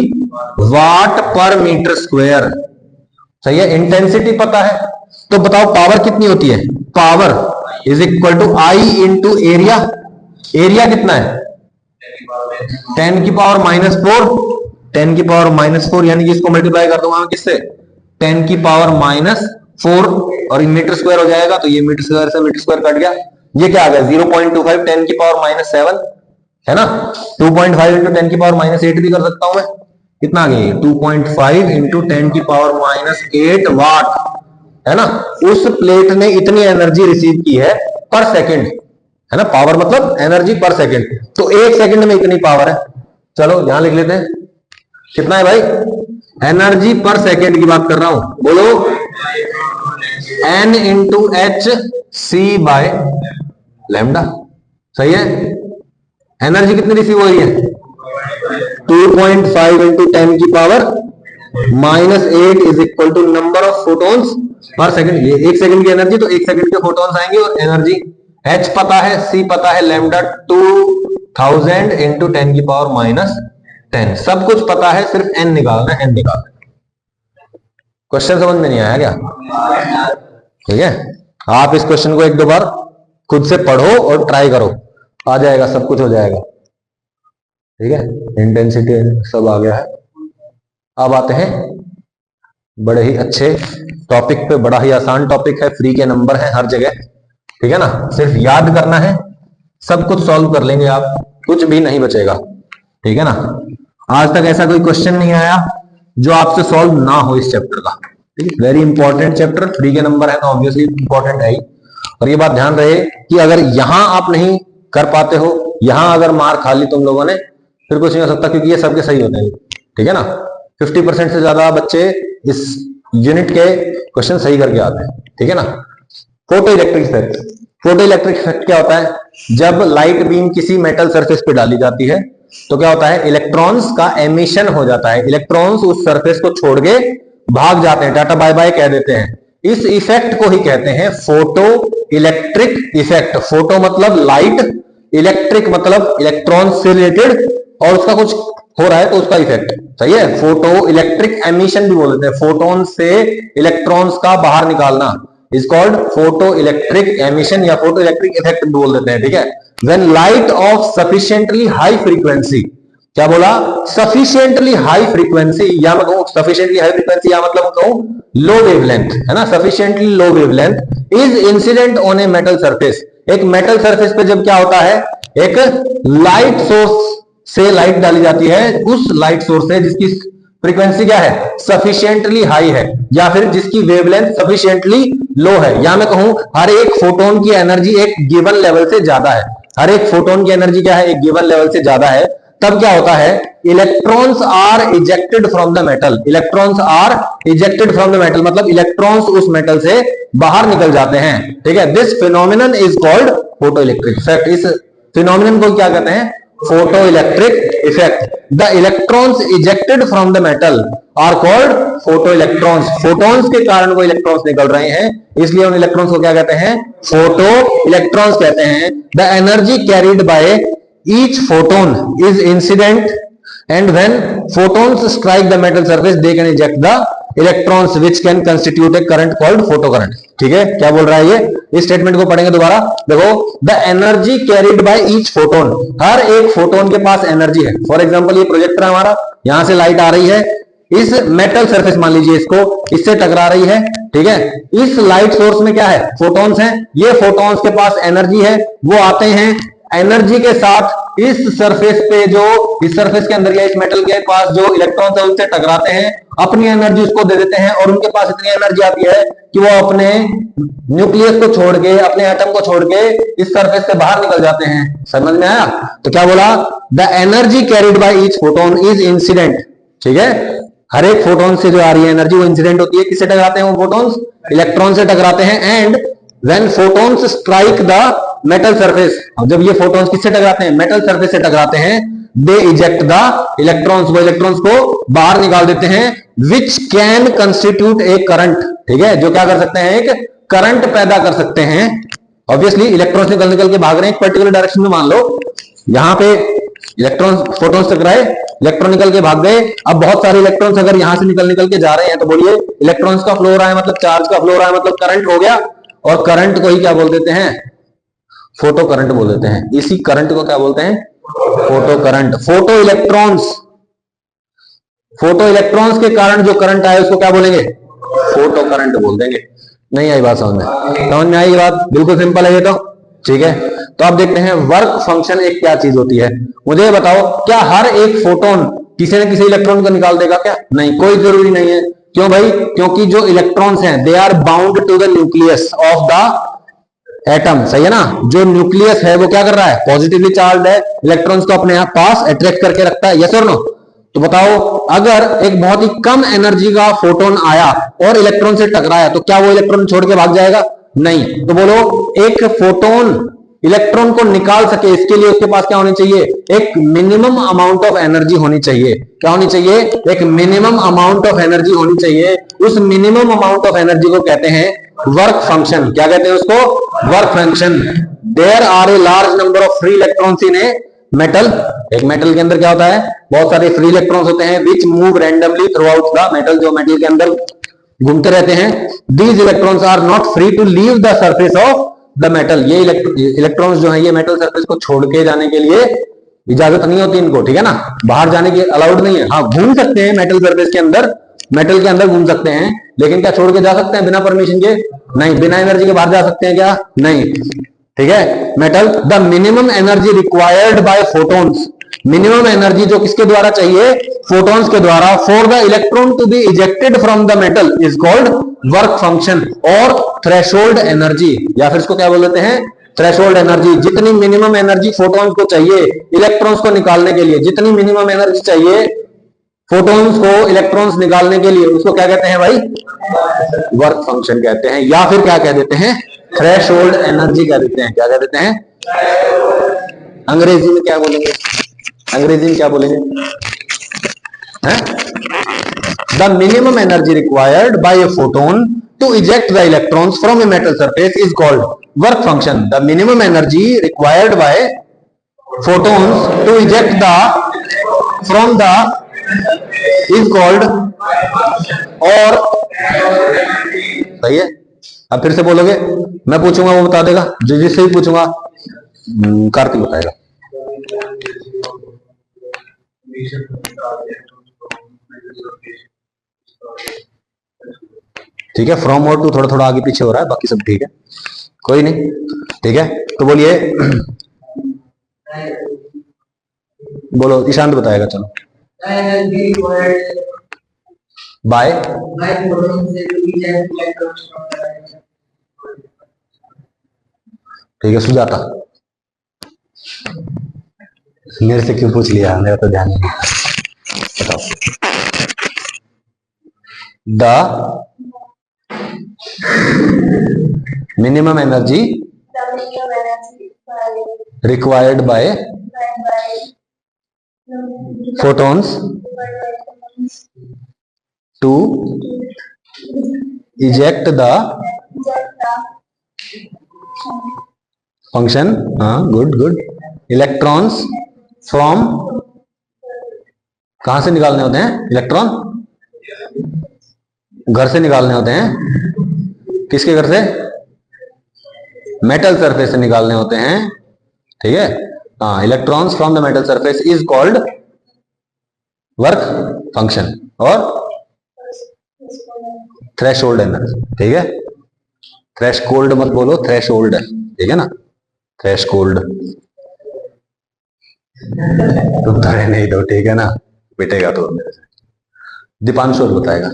वाट पर मीटर स्क्वायर। सही है, इंटेंसिटी पता है, तो बताओ पावर कितनी होती है? Power is equal to I into area. Area कितना है? 10 की पावर -4, 10 की पावर -4 यानी कि इसको मल्टीप्लाई कर दूंगा किससे? 10 की पावर -4 और मीटर स्क्वायर हो जाएगा, तो ये मीटर स्क्वायर से मीटर स्क्वायर कट गया। ये क्या आ गया? 0.25 10 की पावर -7, है ना। 2.5 इंटू 10 की पावर -8 भी कर सकता हूं मैं। कितना आ गया? 2.5 इंटू 10 की पावर -8 वाट है ना, उस प्लेट ने इतनी एनर्जी रिसीव की है पर सेकंड, है ना, पावर मतलब एनर्जी पर सेकंड, तो 1 सेकंड में इतनी पावर है। चलो यहां लिख लेते हैं, कितना है भाई, एनर्जी पर सेकंड की बात कर रहा हूं, बोलो n into h c by lambda, सही है। एनर्जी कितनी रिसीव हो रही है, 2.5 इंटू 10 की power -8 is equal to number of photons per second. ये 1 सेकंड की एनर्जी, तो 1 सेकंड के फोटॉन्स आएंगे, और एनर्जी h पता है, c पता है, लैम्डा 2000 इंटू 10 की पावर -10, सब कुछ पता है, सिर्फ n निकालना है, n निकालना है। क्वेश्चन समझ में नहीं आया क्या, ठीक है। आप इस क्वेश्चन को 1-2 बार खुद से पढ़ो और ट्राई करो, आ जाएगा, सब कुछ हो जाएगा, ठीक है। इंटेंसिटी सब आ गया है। अब आते हैं बड़े ही अच्छे टॉपिक पे, बड़ा ही आसान टॉपिक है, फ्री के नंबर है हर जगह, ठीक है ना, सिर्फ याद करना है, सब कुछ सॉल्व कर लेंगे आप, कुछ भी नहीं बचेगा, ठीक है ना। आज तक ऐसा कोई क्वेश्चन नहीं आया जो आपसे सॉल्व ना हो इस चैप्टर का, ठीक है। वेरी इंपॉर्टेंट चैप्टर, फ्री के नंबर है तो ऑब्वियसली इंपॉर्टेंट है ही। और ये बात ध्यान रहे कि अगर यहां आप नहीं कर पाते हो, यहां अगर मार खा ली तुम लोगों ने, फिर कुछ नहीं हो सकता, क्योंकि ये सबके सही होते हैं, ठीक है ना। 50% से ज्यादा बच्चे इस यूनिट के क्वेश्चन सही करके आते हैं, ठीक है ना। Photo electric effect, photo electric effect क्या होता है, जब लाइट बीम किसी मेटल सरफेस पे डाली जाती है तो क्या होता है, इलेक्ट्रॉन्स का एमिशन हो जाता है, इलेक्ट्रॉन्स उस सरफेस को छोड़ के भाग जाते हैं, टाटा बाय बाय कह देते हैं। इस इफेक्ट को ही कहते हैं फोटो इलेक्ट्रिक इफेक्ट। फोटो मतलब लाइट, इलेक्ट्रिक मतलब इलेक्ट्रॉन से रिलेटेड, और उसका कुछ हो रहा है तो उसका इफेक्ट, सही है। फोटो इलेक्ट्रिक एमिशन भी बोल देते हैं, फोटोन से इलेक्ट्रॉन्स का बाहर निकालना is called photo electric emission या फोटो इलेक्ट्रिक इफेक्ट बोल देते हैं, ठीक है। When light of sufficiently high frequency, क्या बोला, सफिशिएंटली हाई फ्रीक्वेंसी, या मैं कहूं सफिशिएंटली हाई फ्रीक्वेंसी, या मतलब कहूं लो वेवलेंथ, है ना, sufficiently low wavelength is incident on A metal surface. एक मेटल सरफेस पे जब क्या होता है, एक लाइट सोर्स से लाइट डाली जाती है, उस लाइट सोर्स से जिसकी फ्रीक्वेंसी क्या है, सफिशिएंटली हाई है, या फिर जिसकी वेवलेंथ सफिशिएंटली लो है, या मैं कहूं हर एक फोटोन की एनर्जी एक गिवन लेवल से ज्यादा है, हर एक फोटोन की एनर्जी क्या है, एक गिवन लेवल से ज्यादा है, तब क्या होता है, electrons are ejected from the metal. Electrons are ejected from the metal मतलब इलेक्ट्रॉन्स उस मेटल से बाहर निकल जाते हैं, ठीक है। This phenomenon is called photo electric effect. इस फिनोमिनन को क्या कहते हैं, photo electric effect. The electrons ejected from the metal are called photo electrons. Photons के कारण वो इलेक्ट्रॉन्स निकल रहे हैं, इसलिए उन इलेक्ट्रॉन्स को क्या कहते हैं, फोटो इलेक्ट्रॉन्स कहते हैं। The energy carried bye each photon is incident, and when photons strike the metal surface they can eject the electrons which can constitute a current called photocurrent। ठीक है, क्या बोल रहा है ये, इस स्टेटमेंट को पढ़ेंगे दोबारा, देखो, the energy carried by each photon, हर एक फोटोन के पास एनर्जी है। फॉर एग्जांपल ये प्रोजेक्टर है हमारा, यहां से लाइट आ रही है, इस मेटल सरफेस मान लीजिए इसको, इससे टकरा रही है, ठीक है। इस लाइट सोर्स में क्या है, फोटॉन्स हैं, ये फोटॉन्स के पास एनर्जी है, वो आते हैं एनर्जी के साथ इस सरफेस पे, जो इस सरफेस के अंदर या इस मेटल के पास जो इलेक्ट्रॉन्स है उनसे टकराते हैं, अपनी एनर्जी उसको दे देते हैं, और उनके पास इतनी एनर्जी आती है कि वो अपने न्यूक्लियस को छोड़ के, अपने एटम को छोड़ के इस सरफेस से बाहर निकल जाते हैं। समझ में आया, तो क्या बोला, the energy carried by each photon is incident, ठीक है। हर एक फोटोन से जो आ रही है एनर्जी वो इंसिडेंट होती है, किससे टकराते हैं वो फोटोन्स, इलेक्ट्रॉन से टकराते हैं। And when photons strike the metal surface, अब जब ये फोटॉन्स किससे टकराते हैं, मेटल सरफेस से टकराते हैं, दे इजेक्ट द इलेक्ट्रॉन्स, वो इलेक्ट्रॉन्स को बाहर निकाल देते हैं, which can constitute A current, ठीक है, जो क्या कर सकते हैं, एक करंट पैदा कर सकते हैं। ऑब्वियसली इलेक्ट्रॉन्स निकल के भाग रहे हैं एक पर्टिकुलर डायरेक्शन में, मान लो यहां पे इलेक्ट्रॉन फोटोन्स टकराए, इलेक्ट्रॉन निकल के भाग गए, अब बहुत सारे इलेक्ट्रॉन्स अगर यहां से निकल के जा रहे हैं, तो बोलिए इलेक्ट्रॉन्स का फ्लो हो रहा है, मतलब चार्ज का फ्लो हो रहा है, मतलब करंट हो गया, और करंट को ही क्या बोल देते हैं, फोटो करंट बोल देते हैं। इसी करंट को क्या बोलते हैं, फोटो करंट। फोटो इलेक्ट्रॉन्स के कारण जो करंट आए उसको क्या बोलेंगे, फोटो करंट बोल देंगे। नहीं आई बात समझ में आई बात, बिल्कुल सिंपल है ये तो, ठीक है। तो अब देखते हैं वर्क फंक्शन एक क्या चीज होती है। मुझे बताओ, क्या हर एक फोटोन किसी न किसी इलेक्ट्रॉन को निकाल देगा क्या, नहीं, कोई जरूरी नहीं है। क्यों भाई? क्योंकि जो इलेक्ट्रॉन्स हैं they are bound to the nucleus of the atom, सही है ना? जो न्यूक्लियस है वो क्या कर रहा है? पॉजिटिवली चार्ज है, इलेक्ट्रॉन्स को अपने पास अट्रैक्ट करके रखता है, यस और नो? तो बताओ, अगर एक बहुत ही कम एनर्जी का फोटोन आया और इलेक्ट्रॉन से टकराया तो क्या वो इलेक्ट्रॉन छोड़ के भाग जाएगा? नहीं। तो बोलो, एक फोटोन इलेक्ट्रॉन को निकाल सके इसके लिए उसके पास क्या होनी चाहिए? एक मिनिमम अमाउंट ऑफ एनर्जी होनी चाहिए। क्या होनी चाहिए? एक मिनिमम अमाउंट ऑफ एनर्जी होनी चाहिए। उस मिनिमम अमाउंट ऑफ एनर्जी को कहते हैं वर्क फंक्शन। क्या कहते हैं उसको? Work function. There are a large number of free electrons in a metal. एक मेटल के अंदर क्या होता है? बहुत सारे फ्री इलेक्ट्रॉन्स होते हैं which move randomly throughout the metal, जो मेटल के अंदर घूमते रहते हैं। These electrons are not free to leave the surface of the metal. ये इलेक्ट्रॉन्स जो है ये मेटल सरफेस को छोड़ के जाने के लिए इजाजत नहीं होती इनको, ठीक है ना? बाहर जाने की अलाउड नहीं है। हाँ, घूम सकते हैं मेटल सरफेस के अंदर, मेटल के अंदर घूम सकते हैं, लेकिन क्या छोड़ के जा सकते हैं बिना परमिशन के? नहीं। बिना एनर्जी के बाहर जा सकते हैं क्या? नहीं, ठीक है। Metal, the minimum energy required by photons, minimum energy जो किसके द्वारा चाहिए? फोटॉन्स के द्वारा, for the electron to be ejected from the metal is called work function और थ्रेशोल्ड एनर्जी, या फिर इसको क्या बोल देते हैं? Threshold energy. जितनी मिनिमम एनर्जी फोटॉन्स को चाहिए इलेक्ट्रॉन्स को निकालने के लिए, जितनी मिनिमम एनर्जी चाहिए फोटॉन्स को इलेक्ट्रॉन्स निकालने के लिए, उसको क्या कहते हैं भाई? वर्क फंक्शन कहते हैं, या फिर क्या कह देते हैं? थ्रेशोल्ड एनर्जी कह देते हैं। क्या कह देते हैं? अंग्रेजी में क्या बोलेंगे? अंग्रेजी में क्या बोलेंगे? The minimum energy required by a photon to eject the electrons from a metal surface is called work function. The minimum energy required by photons to eject the from the is called, और सही है। अब फिर से बोलोगे, मैं पूछूंगा वो बता देगा, जो जिससे भी पूछूंगा कार्तिक बताएगा। ठीक है, फ्रॉम और टू थोड़ा थोड़ा आगे पीछे हो रहा है, बाकी सब ठीक है, कोई नहीं, ठीक है। तो बोलिए, बोलो, ईशांत बताएगा, चलो। बाय ठीक है। सुजाता, मेरे से क्यों पूछ लिया? मेरा तो ध्यान नहीं। बताओ। The minimum energy required bye photons to eject the function, हाँ, गुड गुड, इलेक्ट्रॉन्स फ्रॉम, कहां से निकालने होते हैं इलेक्ट्रॉन? घर से निकालने होते हैं। किसके घर से? मेटल सरफेस से निकालने होते हैं, ठीक है। हाँ, electrons from the metal surface is called work function और थ्रेशोल्ड एनर्जी, ठीक है। थ्रेशोल्ड मत बोलो, थ्रेशोल्ड, ठीक है ना? थ्रेशोल्ड तुम तो नहीं दो, ठीक है ना? पिटेगा तो मेरे से। दीपांशु बताएगा।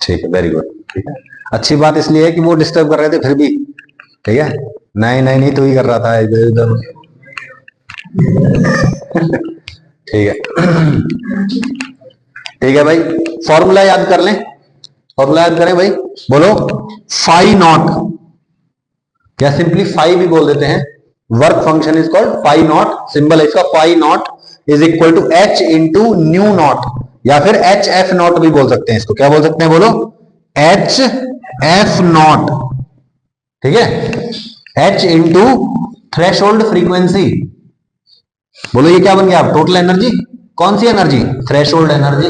ठीक है, वेरी गुड, ठीक है। अच्छी बात इसलिए है कि वो डिस्टर्ब कर रहे थे फिर भी, ठीक है। नहीं नहीं नहीं, तो ही कर रहा था इधर उधर, ठीक है। ठीक है भाई, फॉर्मूला याद कर लें, फॉर्मूला याद करें भाई। बोलो, फाई नॉट, या सिंपली फाई भी बोल देते हैं। Work function is called phi naught, symbol है इसका phi naught is equal to h into nu naught, या फिर एच एफ नॉट भी बोल सकते हैं इसको। क्या बोल सकते हैं? बोलो, एच एफ नॉट, ठीक है। H into threshold frequency. बोलो, ये क्या बन गया? Total energy. कौन सी एनर्जी? थ्रेशोल्ड एनर्जी,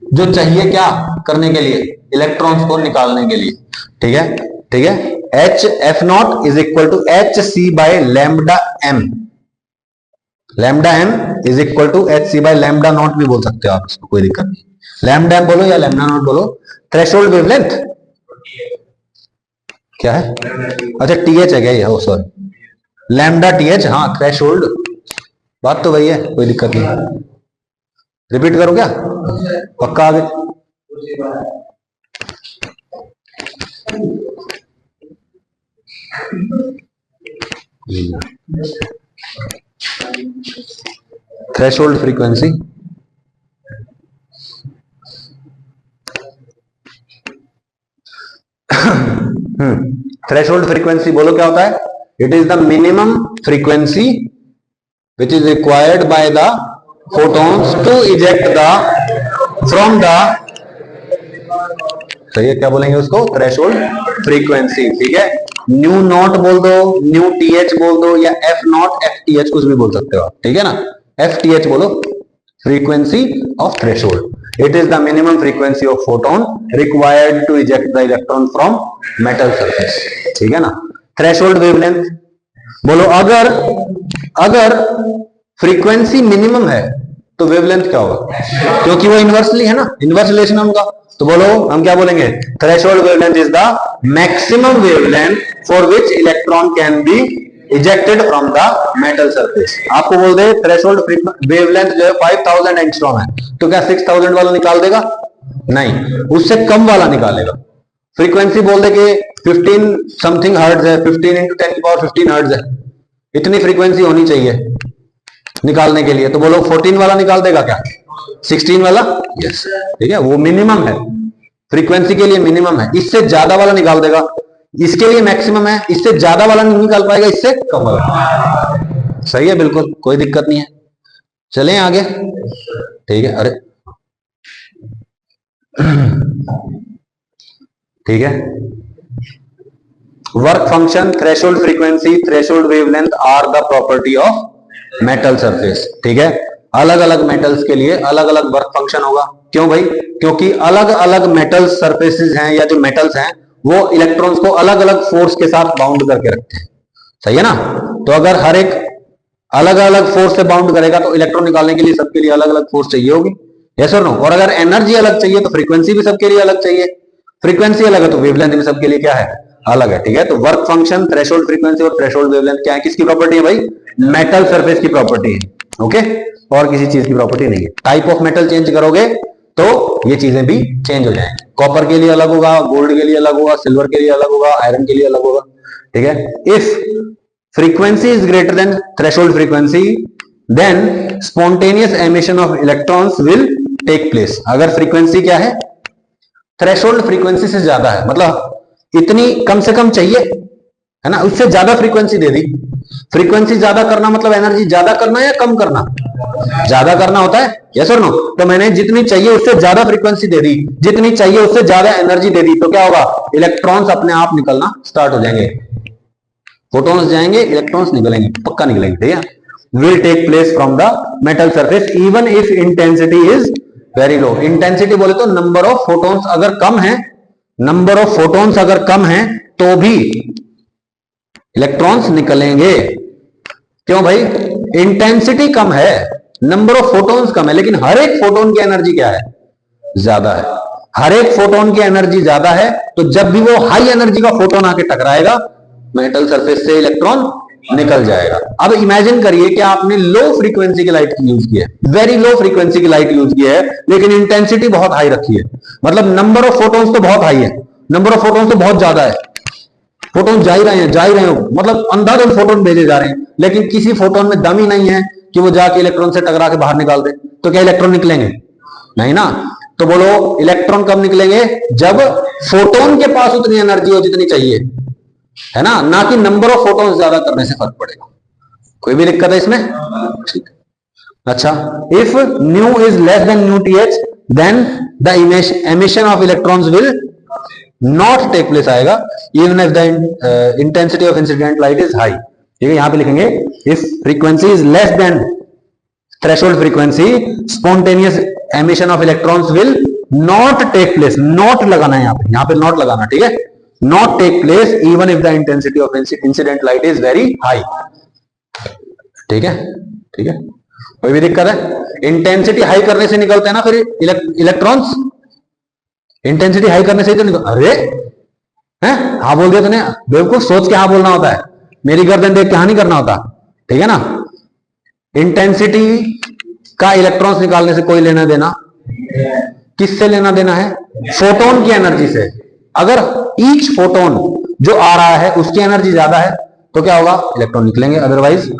जो चाहिए क्या करने के लिए? इलेक्ट्रॉन्स को निकालने के लिए, ठीक है, ठीक है। H f naught is equal to h c by lambda m, lambda m is equal to h c by lambda naught भी बोल सकते हो आप, इसको कोई दिक्कत नहीं। लैम्बडा एम बोलो या लैम्बडा नॉट बोलो। थ्रेशोल्ड वेवलेंथ क्या है? अच्छा TH है क्या ये? Sorry, lambda TH। हाँ, थ्रेशोल्ड, बात तो वही है, कोई दिक्कत नहीं। रिपीट करो क्या? पक्का आगे? थ्रेशोल्ड फ्रीक्वेंसी, थ्रेशोल्ड फ्रीक्वेंसी बोलो क्या होता है? It is the minimum frequency which is required by the photons to eject the from the, सही है, क्या बोलेंगे उसको? Threshold frequency. ठीक है, न्यू नॉट बोल दो, न्यू TH बोल दो, या F नॉट FTH कुछ भी बोल सकते हो आप। ठीक है ना, FTH बोलो, frequency of threshold. It is the minimum frequency of photon required to eject the electron from metal surface. ठीक है ना। थ्रेशोल्ड वेवलेंथ बोलो, अगर फ्रीक्वेंसी मिनिमम है तो वेवलेंथ क्या होगा? क्योंकि वो इनवर्सली है ना, इनवर्स रिलेशन है उनका। तो बोलो, हम क्या बोलेंगे? Threshold wavelength is the maximum wavelength for which electron can be ejected from the metal surface. आपको बोल दे थ्रेशोल्ड वेवलेंथ जो है 5000 एंगस्ट्रॉम है, तो क्या 6000 वाला निकाल देगा? नहीं, उससे कम वाला निकालेगा। फ्रीक्वेंसी बोल दे कि 15 समथिंग हर्ट्ज है, 15 into 10 की पावर 15 हर्ट्ज है, इतनी फ्रीक्वेंसी होनी चाहिए निकालने के लिए, तो बोलो 14 वाला निकाल देगा क्या? 16 वाला? यस। ठीक है, वो मिनिमम है, फ्रीक्वेंसी के लिए मिनिमम है। इससे ज्यादा वाला निकाल देगा, इसके लिए मैक्सिमम है, इससे ज्यादा वाला नहीं निकाल पाएगा, इससे कम वाला। सही है, बिल्कुल कोई दिक्कत नहीं है। चलें आगे। ठीक है, अरे ठीक है, work function, threshold frequency, threshold wavelength are the property of metal surface. ठीक है, अलग अलग मेटल्स के लिए अलग अलग वर्क फंक्शन होगा। क्यों भाई? क्योंकि अलग अलग मेटल सरफेसेस हैं, या जो मेटल्स हैं वो इलेक्ट्रॉन्स को अलग अलग फोर्स के साथ बाउंड करके रखते हैं। सही है ना? तो अगर हर एक अलग अलग फोर्स से बाउंड करेगा तो इलेक्ट्रॉन निकालने के लिए सबके लिए अलग अलग फोर्स चाहिए होगी। यस और नो? और अगर एनर्जी अलग चाहिए तो फ्रीक्वेंसी भी सबके लिए अलग चाहिए। फ्रीक्वेंसी अलग है तो वेवलेंथ भी सबके लिए क्या है? अलग है। ठीक है, तो वर्क फंक्शन, थ्रेशोल्ड फ्रीक्वेंसी और थ्रेशोल्ड वेवलेंथ क्या है? किसकी प्रॉपर्टी है भाई? मेटल सरफेस की प्रॉपर्टी है। ओके, और किसी चीज की प्रॉपर्टी नहीं है। टाइप ऑफ मेटल चेंज करोगे तो ये चीजें भी चेंज हो जाएंगी। कॉपर के लिए अलग होगा, गोल्ड के लिए अलग होगा, सिल्वर के लिए अलग होगा, आयरन के लिए अलग होगा। ठीक है, if frequency is greater than threshold frequency then spontaneous emission of electrons will take place। अगर फ्रीक्वेंसी क्या है? थ्रेशोल्ड फ्रीक्वेंसी से ज्यादा है, मतलब इतनी कम से कम चाहिए, है ना, उससे ज्यादा फ्रीक्वेंसी दे दी। फ्रीक्वेंसी ज्यादा करना मतलब एनर्जी ज्यादा करना या कम करना? ज्यादा करना होता है। यस और नो? तो मैंने जितनी चाहिए उससे ज्यादा फ्रीक्वेंसी दे दी, जितनी चाहिए उससे ज्यादा एनर्जी दे दी, तो क्या होगा? इलेक्ट्रॉन्स अपने आप निकलना स्टार्ट हो जाएंगे, फोटॉन्स जाएंगे, इलेक्ट्रॉन्स निकलेंगे, पक्का निकलेंगे। ठीक है, will take place from the metal surface even if intensity is very low. Intensity बोले तो नंबर ऑफ फोटॉन्स अगर कम है, नंबर ऑफ फोटॉन्स अगर कम है तो भी इलेक्ट्रॉन्स निकलेंगे। क्यों भाई? इंटेंसिटी कम है, नंबर ऑफ फोटॉन्स कम है, लेकिन हर एक फोटोन की एनर्जी क्या है? ज्यादा है। हर एक फोटोन की एनर्जी ज्यादा है, तो जब भी वो हाई एनर्जी का फोटोन आके टकराएगा मेटल सरफेस से इलेक्ट्रॉन निकल जाएगा। अब इमेजिन करिए कि आपने लो फ्रीक्वेंसी की लाइट यूज की है, वेरी लो फ्रीक्वेंसी की लाइट यूज की है, लेकिन इंटेंसिटी बहुत हाई रखी है, मतलब नंबर ऑफ फोटॉन्स तो बहुत हाई है, नंबर ऑफ फोटॉन्स तो बहुत ज्यादा है, फोटोन जा ही रहे हो, मतलब अंधाधुंध फोटोन भेजे जा रहे हैं, लेकिन किसी फोटोन में दम ही नहीं है कि वो जाके इलेक्ट्रॉन से टकरा के बाहर निकाल दे। तो क्या इलेक्ट्रॉन निकलेंगे? नहीं ना। तो बोलो इलेक्ट्रॉन कब निकलेंगे? जब फोटोन के पास उतनी एनर्जी हो जितनी चाहिए, है ना कि नंबर ऑफ फोटॉन्स ज्यादा करने से फर्क पड़ेगा। कोई भी दिक्कत है इसमें? ठीक। अच्छा, if nu is less than nu TH then the emission of electrons will not take place आएगा even if the intensity of incident light is high. ठीक है, यहां पे लिखेंगे if frequency is less than threshold frequency spontaneous emission of electrons will not take place. Not लगाना है यहां पे नॉट लगाना। ठीक है, not take place even if the intensity of incident light is very high। ठीक है, ठीक है, कोई भी दिक्कत है? इंटेंसिटी हाई करने से निकलते हैं ना फिर इलेक्ट्रॉन्स, इंटेंसिटी हाई करने से तो निकल, अरे है? हाँ बोल दिया तूने, बेवकूफ, सोच के हाँ बोलना होता है, मेरी गर्दन देख के हाँ नहीं करना होता, ठीक है ना। इंटेंसिटी का इलेक्ट्रॉन्स निकालने से कोई लेना देना, किससे लेना देना है? फोटोन की एनर्जी से। अगर ईच फोटोन जो आ रहा है उसकी एनर्जी ज्यादा है तो क्या होगा? इलेक्ट्रॉन निकलेंगे, अदरवाइज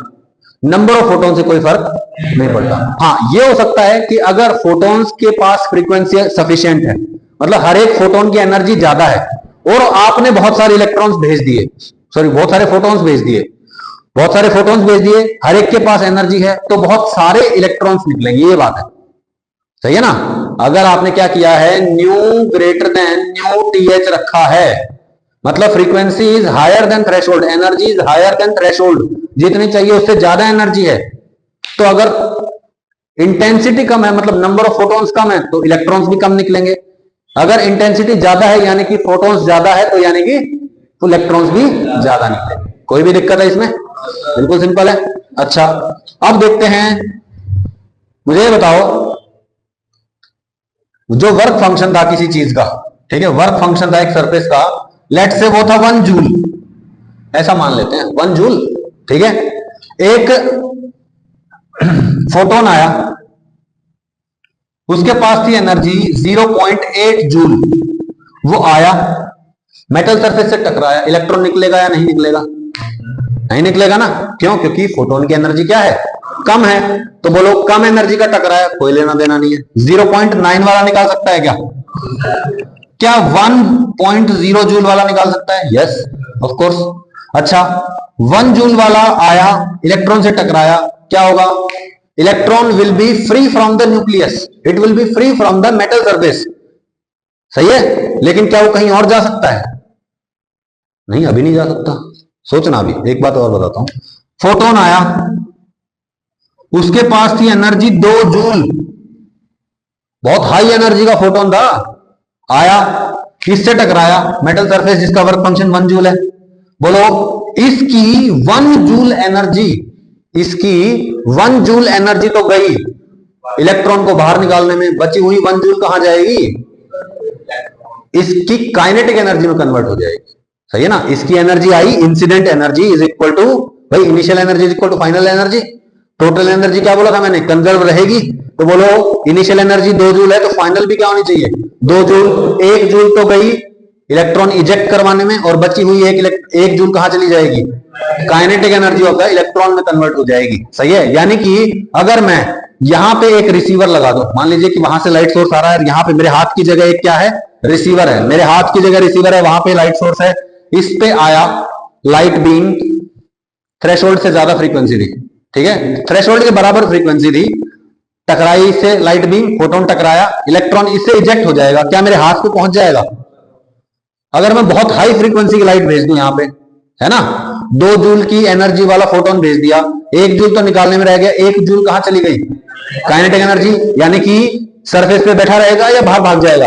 नंबर ऑफ फोटोन से कोई फर्क नहीं पड़ता। हाँ, ये हो सकता है कि अगर फोटोन्स के पास फ्रीक्वेंसी सफिशिएंट है, मतलब हर एक फोटोन की एनर्जी ज्यादा है और आपने बहुत सारे इलेक्ट्रॉन्स भेज दिए, सॉरी बहुत सारे फोटोन्स भेज दिए, बहुत सारे फोटोन्स भेज दिए, हर एक के पास एनर्जी है, तो बहुत सारे इलेक्ट्रॉन्स निकलेंगे, ये बात है, सही है ना। अगर आपने क्या किया है, nu greater than nu T H रखा है, मतलब frequency is higher than threshold, energy is higher than threshold, जितनी चाहिए उससे ज्यादा एनर्जी है, तो अगर इंटेंसिटी कम है, मतलब नंबर ऑफ फोटोन्स कम है, तो इलेक्ट्रॉन्स भी कम निकलेंगे। अगर इंटेंसिटी ज्यादा है यानी कि फोटोन्स ज्यादा है, तो यानी कि इलेक्ट्रॉन्स भी ज्यादा निकलेंगे। कोई भी दिक्कत है इसमें? बिल्कुल सिंपल है। अच्छा, अब देखते हैं, मुझे बताओ जो वर्क फंक्शन था किसी चीज का, ठीक है, वर्क फंक्शन था एक सरफेस का, लेट से वो था 1 जूल, ऐसा मान लेते हैं 1 जूल, ठीक है। एक फोटोन आया, उसके पास थी एनर्जी 0.8 जूल, वो आया मेटल सरफेस से टकराया, इलेक्ट्रॉन निकलेगा या नहीं निकलेगा? नहीं निकलेगा ना, क्यों? क्योंकि फोटोन की एनर्जी क्या है? कम है। तो बोलो कम एनर्जी का टकराया, कोई लेना देना नहीं है। 0.9 वाला निकाल सकता है क्या? क्या 1.0 जूल वाला निकाल सकता है? Yes of course. अच्छा, 1 जूल वाला आया, इलेक्ट्रॉन से टकराया, क्या होगा? Electron will be free from the nucleus, it will be free from the metal surface, सही है। लेकिन क्या वो कहीं और जा सकता है? नहीं, अभी नहीं जा सकता। सोचना अभी, एक बात और बताता हूं, फोटोन आया, उसके पास थी एनर्जी 2 जूल, बहुत हाई एनर्जी का फोटोन था, आया, किससे टकराया? मेटल सरफेस जिसका वर्क फंक्शन 1 जूल है। बोलो इसकी 1 जूल एनर्जी, इसकी 1 जूल एनर्जी तो गई इलेक्ट्रॉन को बाहर निकालने में, बची हुई 1 जूल कहां जाएगी? इसकी काइनेटिक एनर्जी में कन्वर्ट हो जाएगी, सही है ना। इसकी energy I, incident energy is equal to, भाई initial energy is equal to final energy, total energy क्या बोला था मैंने? कंजर्व रहेगी। तो बोलो इनिशियल एनर्जी 2 जूल है, तो फाइनल भी क्या होनी चाहिए? 2 जूल। 1 जूल तो गई इलेक्ट्रॉन इजेक्ट करवाने में, और बची हुई 1 जूल कहां चली जाएगी? काइनेटिक एनर्जी होता है, इलेक्ट्रॉन में कन्वर्ट हो जाएगी, सही है। यानी कि अगर मैं यहां पे एक रिसीवर लगा दो, मान लीजिए कि वहां से लाइट सोर्स आ रहा है, यहां पे मेरे हाथ की जगह एक क्या है? रिसीवर है, मेरे हाथ की जगह रिसीवर है, वहां पे लाइट सोर्स है, इस पे आया लाइट बीम, थ्रेशोल्ड से ज्यादा फ्रीक्वेंसी थी, ठीक है, थ्रेशोल्ड के बराबर फ्रीक्वेंसी थी, टकराई इससे लाइट बीम, फोटोन टकराया, इलेक्ट्रॉन इससे इजेक्ट हो जाएगा, क्या मेरे हाथ पे पहुंच जाएगा? अगर मैं बहुत हाई फ्रीक्वेंसी की लाइट भेज दूं यहां पे, है ना, 2 जूल की एनर्जी वाला फोटोन भेज दिया, 1 जूल तो निकालने में रह गया, 1 जूल कहां चली गई? काइनेटिक एनर्जी, यानी कि सरफेस पे बैठा रहेगा या बाहर भाग जाएगा?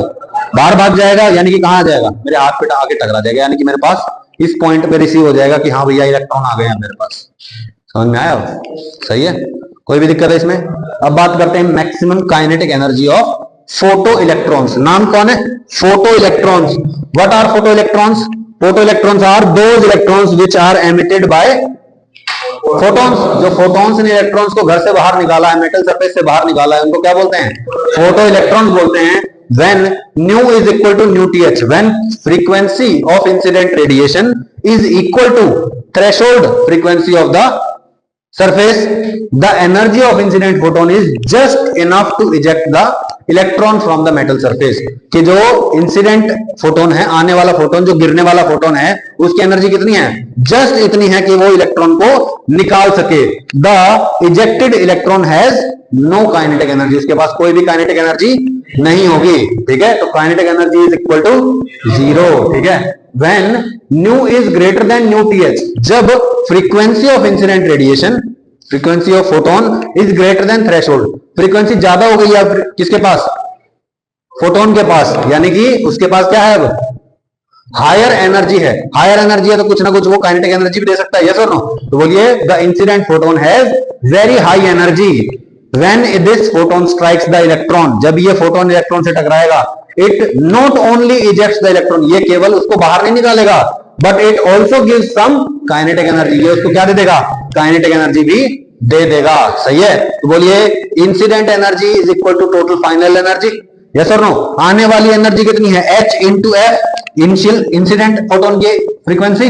बाहर भाग जाएगा, यानी कि कहां आ जाएगा? मेरे हाथ पे आके टकरा जाएगा, यानी कि मेरे पास इस पॉइंट पे रिसीव हो जाएगा कि हाँ भैया इलेक्ट्रॉन आ गए हैं मेरे पास। समझ में आया? सही है, कोई भी दिक्कत है इसमें? अब बात करते हैं maximum kinetic energy of photo electrons. नाम कौन है? Photo electrons. What are photo electrons? Photo electrons are those electrons which are emitted by photons. जो फोटॉन्स ने इलेक्ट्रॉन्स को घर से बाहर निकाला है, मेटल सरफेस से बाहर निकाला है, उनको क्या बोलते हैं? फोटो इलेक्ट्रॉन्स बोलते हैं। when nu is equal to nu th, when frequency of incident radiation is equal to threshold frequency of the surface, the energy of incident photon is just enough to eject the electron from the metal surface. कि जो incident photon है, आने वाला photon, जो गिरने वाला photon है, उसकी एनर्जी कितनी है? जस्ट इतनी है कि वो इलेक्ट्रॉन को निकाल सके। The ejected electron has no kinetic energy, उसके पास कोई भी काइनेटिक एनर्जी नहीं होगी, ठीक है। तो kinetic energy is equal to 0, ठीक है। When nu is greater than nu TH, जब frequency of incident radiation, frequency of photon is greater than threshold, frequency ज्यादा हो गई है किसके पास? फोटोन के पास, यानी कि उसके पास क्या है? अब हायर एनर्जी है। हायर एनर्जी है तो कुछ ना कुछ वो काइनेटिक एनर्जी भी दे सकता है, यस और नो? तो बोलिए the incident photon has very high energy when this photon strikes the electron, जब ये फोटोन इलेक्ट्रॉन से टकराएगा, it not only ejects the electron, ये केवल उसको बाहर नहीं निकालेगा, but it also gives some kinetic energy, ये उसको क्या दे देगा, काइनेटिक एनर्जी भी दे देगा। सही है, तो बोलिए incident energy is equal to total final energy, yes और नो। आने वाली एनर्जी कितनी है, h into F, initial incident photon की frequency,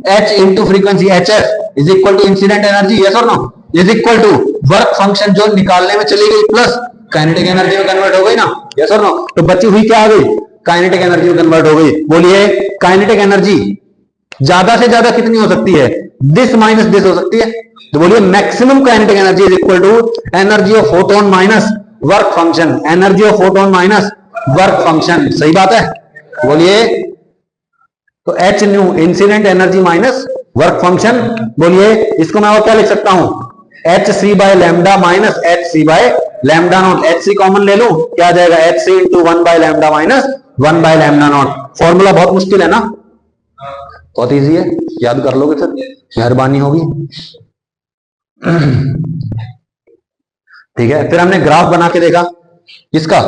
h into frequency h F is equal to incident energy, yes और no, is equal to work function जो निकालने में चली गई प्लस काइनेटिक एनर्जी में कन्वर्ट हो गई ना, यस और नो। तो बची हुई क्या आ गई, काइनेटिक एनर्जी में कन्वर्ट हो गई। बोलिए काइनेटिक एनर्जी ज्यादा से ज्यादा कितनी हो सकती है, दिस माइनस दिस हो सकती है। तो बोलिए maximum kinetic energy is equal to energy of photon minus work function, energy of photon minus work function. सही बात है, बोलिए तो h nu incident energy minus work function. बोलिए इसको मैं और क्या लिख सकता हूं, h c by lambda minus h c by lambda naught, h c common ले लूं क्या आ जाएगा, h c into 1 by lambda minus 1 by lambda not. Formula बहुत मुश्किल है ना, बहुत इजी है, याद कर लोगे सर, मेहरबानी होगी। ठीक है, फिर हमने ग्राफ बना के देखा इसका,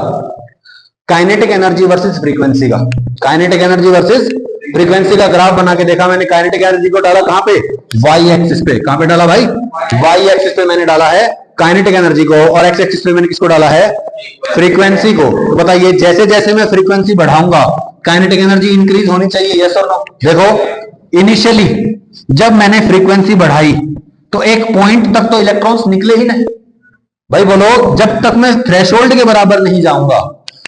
काइनेटिक एनर्जी वर्सेस फ्रीक्वेंसी का, काइनेटिक एनर्जी वर्सेस फ्रीक्वेंसी का ग्राफ बना के देखा मैंने। काइनेटिक एनर्जी को डाला कहां पे, वाई एक्सिस पे, कहां पे डाला भाई, वाई एक्सिस पे मैंने डाला है काइनेटिक एनर्जी को, और एक्स एक्सिस पे मैंने किसको डाला है, फ्रीक्वेंसी को। तो बताइए जैसे जैसे मैं फ्रीक्वेंसी बढ़ाऊंगा काइनेटिक एनर्जी इंक्रीज होनी चाहिए, यस और नो। देखो इनिशियली जब मैंने फ्रीक्वेंसी बढ़ाई तो एक पॉइंट तक तो इलेक्ट्रॉन्स निकले ही नहीं भाई, बोलो जब तक मैं थ्रेशोल्ड के बराबर नहीं जाऊंगा,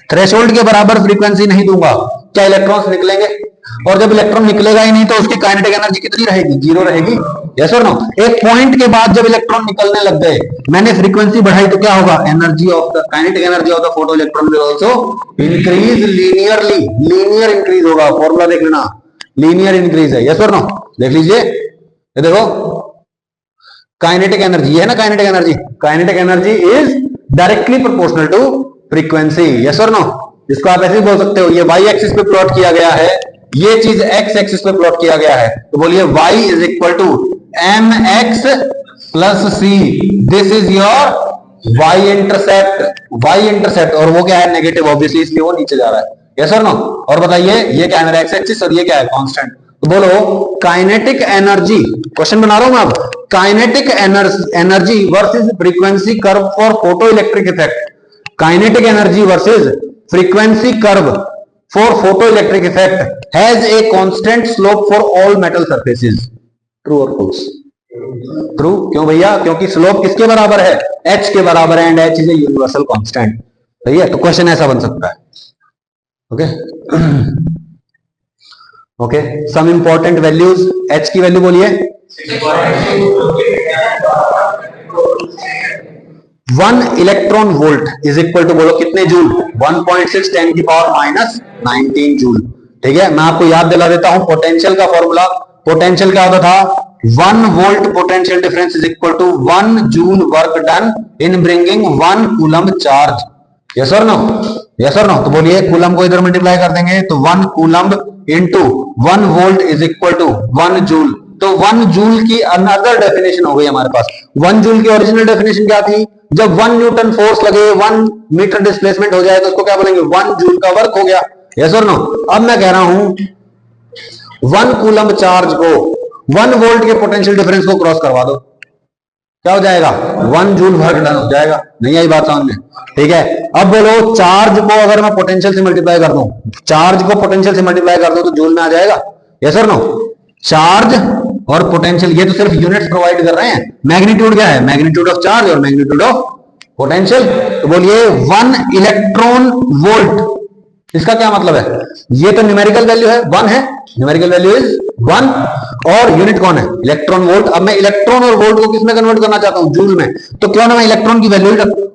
थ्रेशोल्ड के बराबर फ्रीक्वेंसी नहीं दूंगा, क्या इलेक्ट्रॉन्स निकलेंगे, और जब इलेक्ट्रॉन निकलेगा ही नहीं तो उसकी काइनेटिक एनर्जी कितनी रहेगी, जीरो रहेगी, यस और नो। एक पॉइंट के बाद जब इलेक्ट्रॉन निकलने लग गए, मैंने फ्रीक्वेंसी बढ़ाई तो क्या होगा, energy of the kinetic energy of the photo electron will also increase linearly, linear increase होगा, फॉर्मूला देख लेना, लीनियर इंक्रीज है, यस और नो। देख लीजिए ये देखो काइनेटिक एनर्जी है ना, kinetic energy, kinetic energy is directly proportional to frequency, yes और नो। इसको आप ऐसे ही बोल सकते हो, ये वाई एक्सिस पे प्लॉट किया गया है, ये चीज एक्स एक्सिस पे प्लॉट किया गया है, तो बोलिए y is equal to m x plus c, this is your y intercept, y intercept, और वो क्या है नेगेटिव, ऑब्वियसली इसलिए वो नीचे जा रहा है, यस और नो। और बताइए ये क्या है मेरा एक्स एक्सिस और ये क्या है कांस्टेंट। तो बोलो काइनेटिक एनर्जी, क्वेश्चन बना रहा हूं मैं अब, kinetic energy versus frequency curve for photo electric effect, kinetic energy versus frequency curve for photoelectric effect has a constant slope for all metal surfaces, true or false, true। क्यों भैया, क्योंकि slope किसके बराबर है, h के बराबर है, and h is a universal constant. सही है, तो क्वेश्चन ऐसा बन सकता है, okay okay. Some important values, h की वैल्यू बोलिए, 1 electron volt is equal to, बोलो कितने जूल, 1.6 10 की पावर माइनस 19 जूल। ठीक है, मैं आपको याद दिला देता हूं पोटेंशियल का फॉर्मूला, पोटेंशियल क्या होता था, 1 volt potential difference is equal to 1 joule work done in bringing 1 coulomb charge, yes और नो, यस और नो। तो बोलिए कूलम को इधर मल्टीप्लाई कर देंगे तो 1 coulomb into 1 volt is equal to 1 joule. तो 1 जूल की अनदर डेफिनेशन हो गई हमारे पास। 1 जूल की ओरिजिनल डेफिनेशन क्या थी, जब 1 न्यूटन फोर्स लगे 1 मीटर डिस्प्लेसमेंट हो जाए तो उसको क्या बोलेंगे, 1 जूल का वर्क हो गया, यस और नो। अब मैं कह रहा हूं 1 कूलम चार्ज को 1 वोल्ट के पोटेंशियल डिफरेंस को क्रॉस करवा दो, क्या हो जाएगा, 1 जूल वर्क डन हो जाएगा। नहीं आई बात समझ में, ठीक है। अब बोलो चार्ज को अगर मैं पोटेंशियल से मल्टीप्लाई कर दूं, चार्ज को पोटेंशियल से मल्टीप्लाई कर दूं तो जूल में आ जाएगा, यस और नो। चार्ज और पोटेंशियल ये तो सिर्फ यूनिट्स प्रोवाइड कर रहे हैं, मैग्नीट्यूड क्या है, मैग्नीट्यूड ऑफ चार्ज और मैग्नीट्यूड ऑफ पोटेंशियल। तो बोलिए 1 इलेक्ट्रॉन वोल्ट, इसका क्या मतलब है, ये तो न्यूमेरिकल वैल्यू है, 1 है, न्यूमेरिकल वैल्यू इज 1, और यूनिट कौन है, इलेक्ट्रॉन वोल्ट। अब मैं इलेक्ट्रॉन और वोल्ट को किसमें कन्वर्ट करना चाहता हूं, जूल में, तो क्यों ना मैं इलेक्ट्रॉन की वैल्यू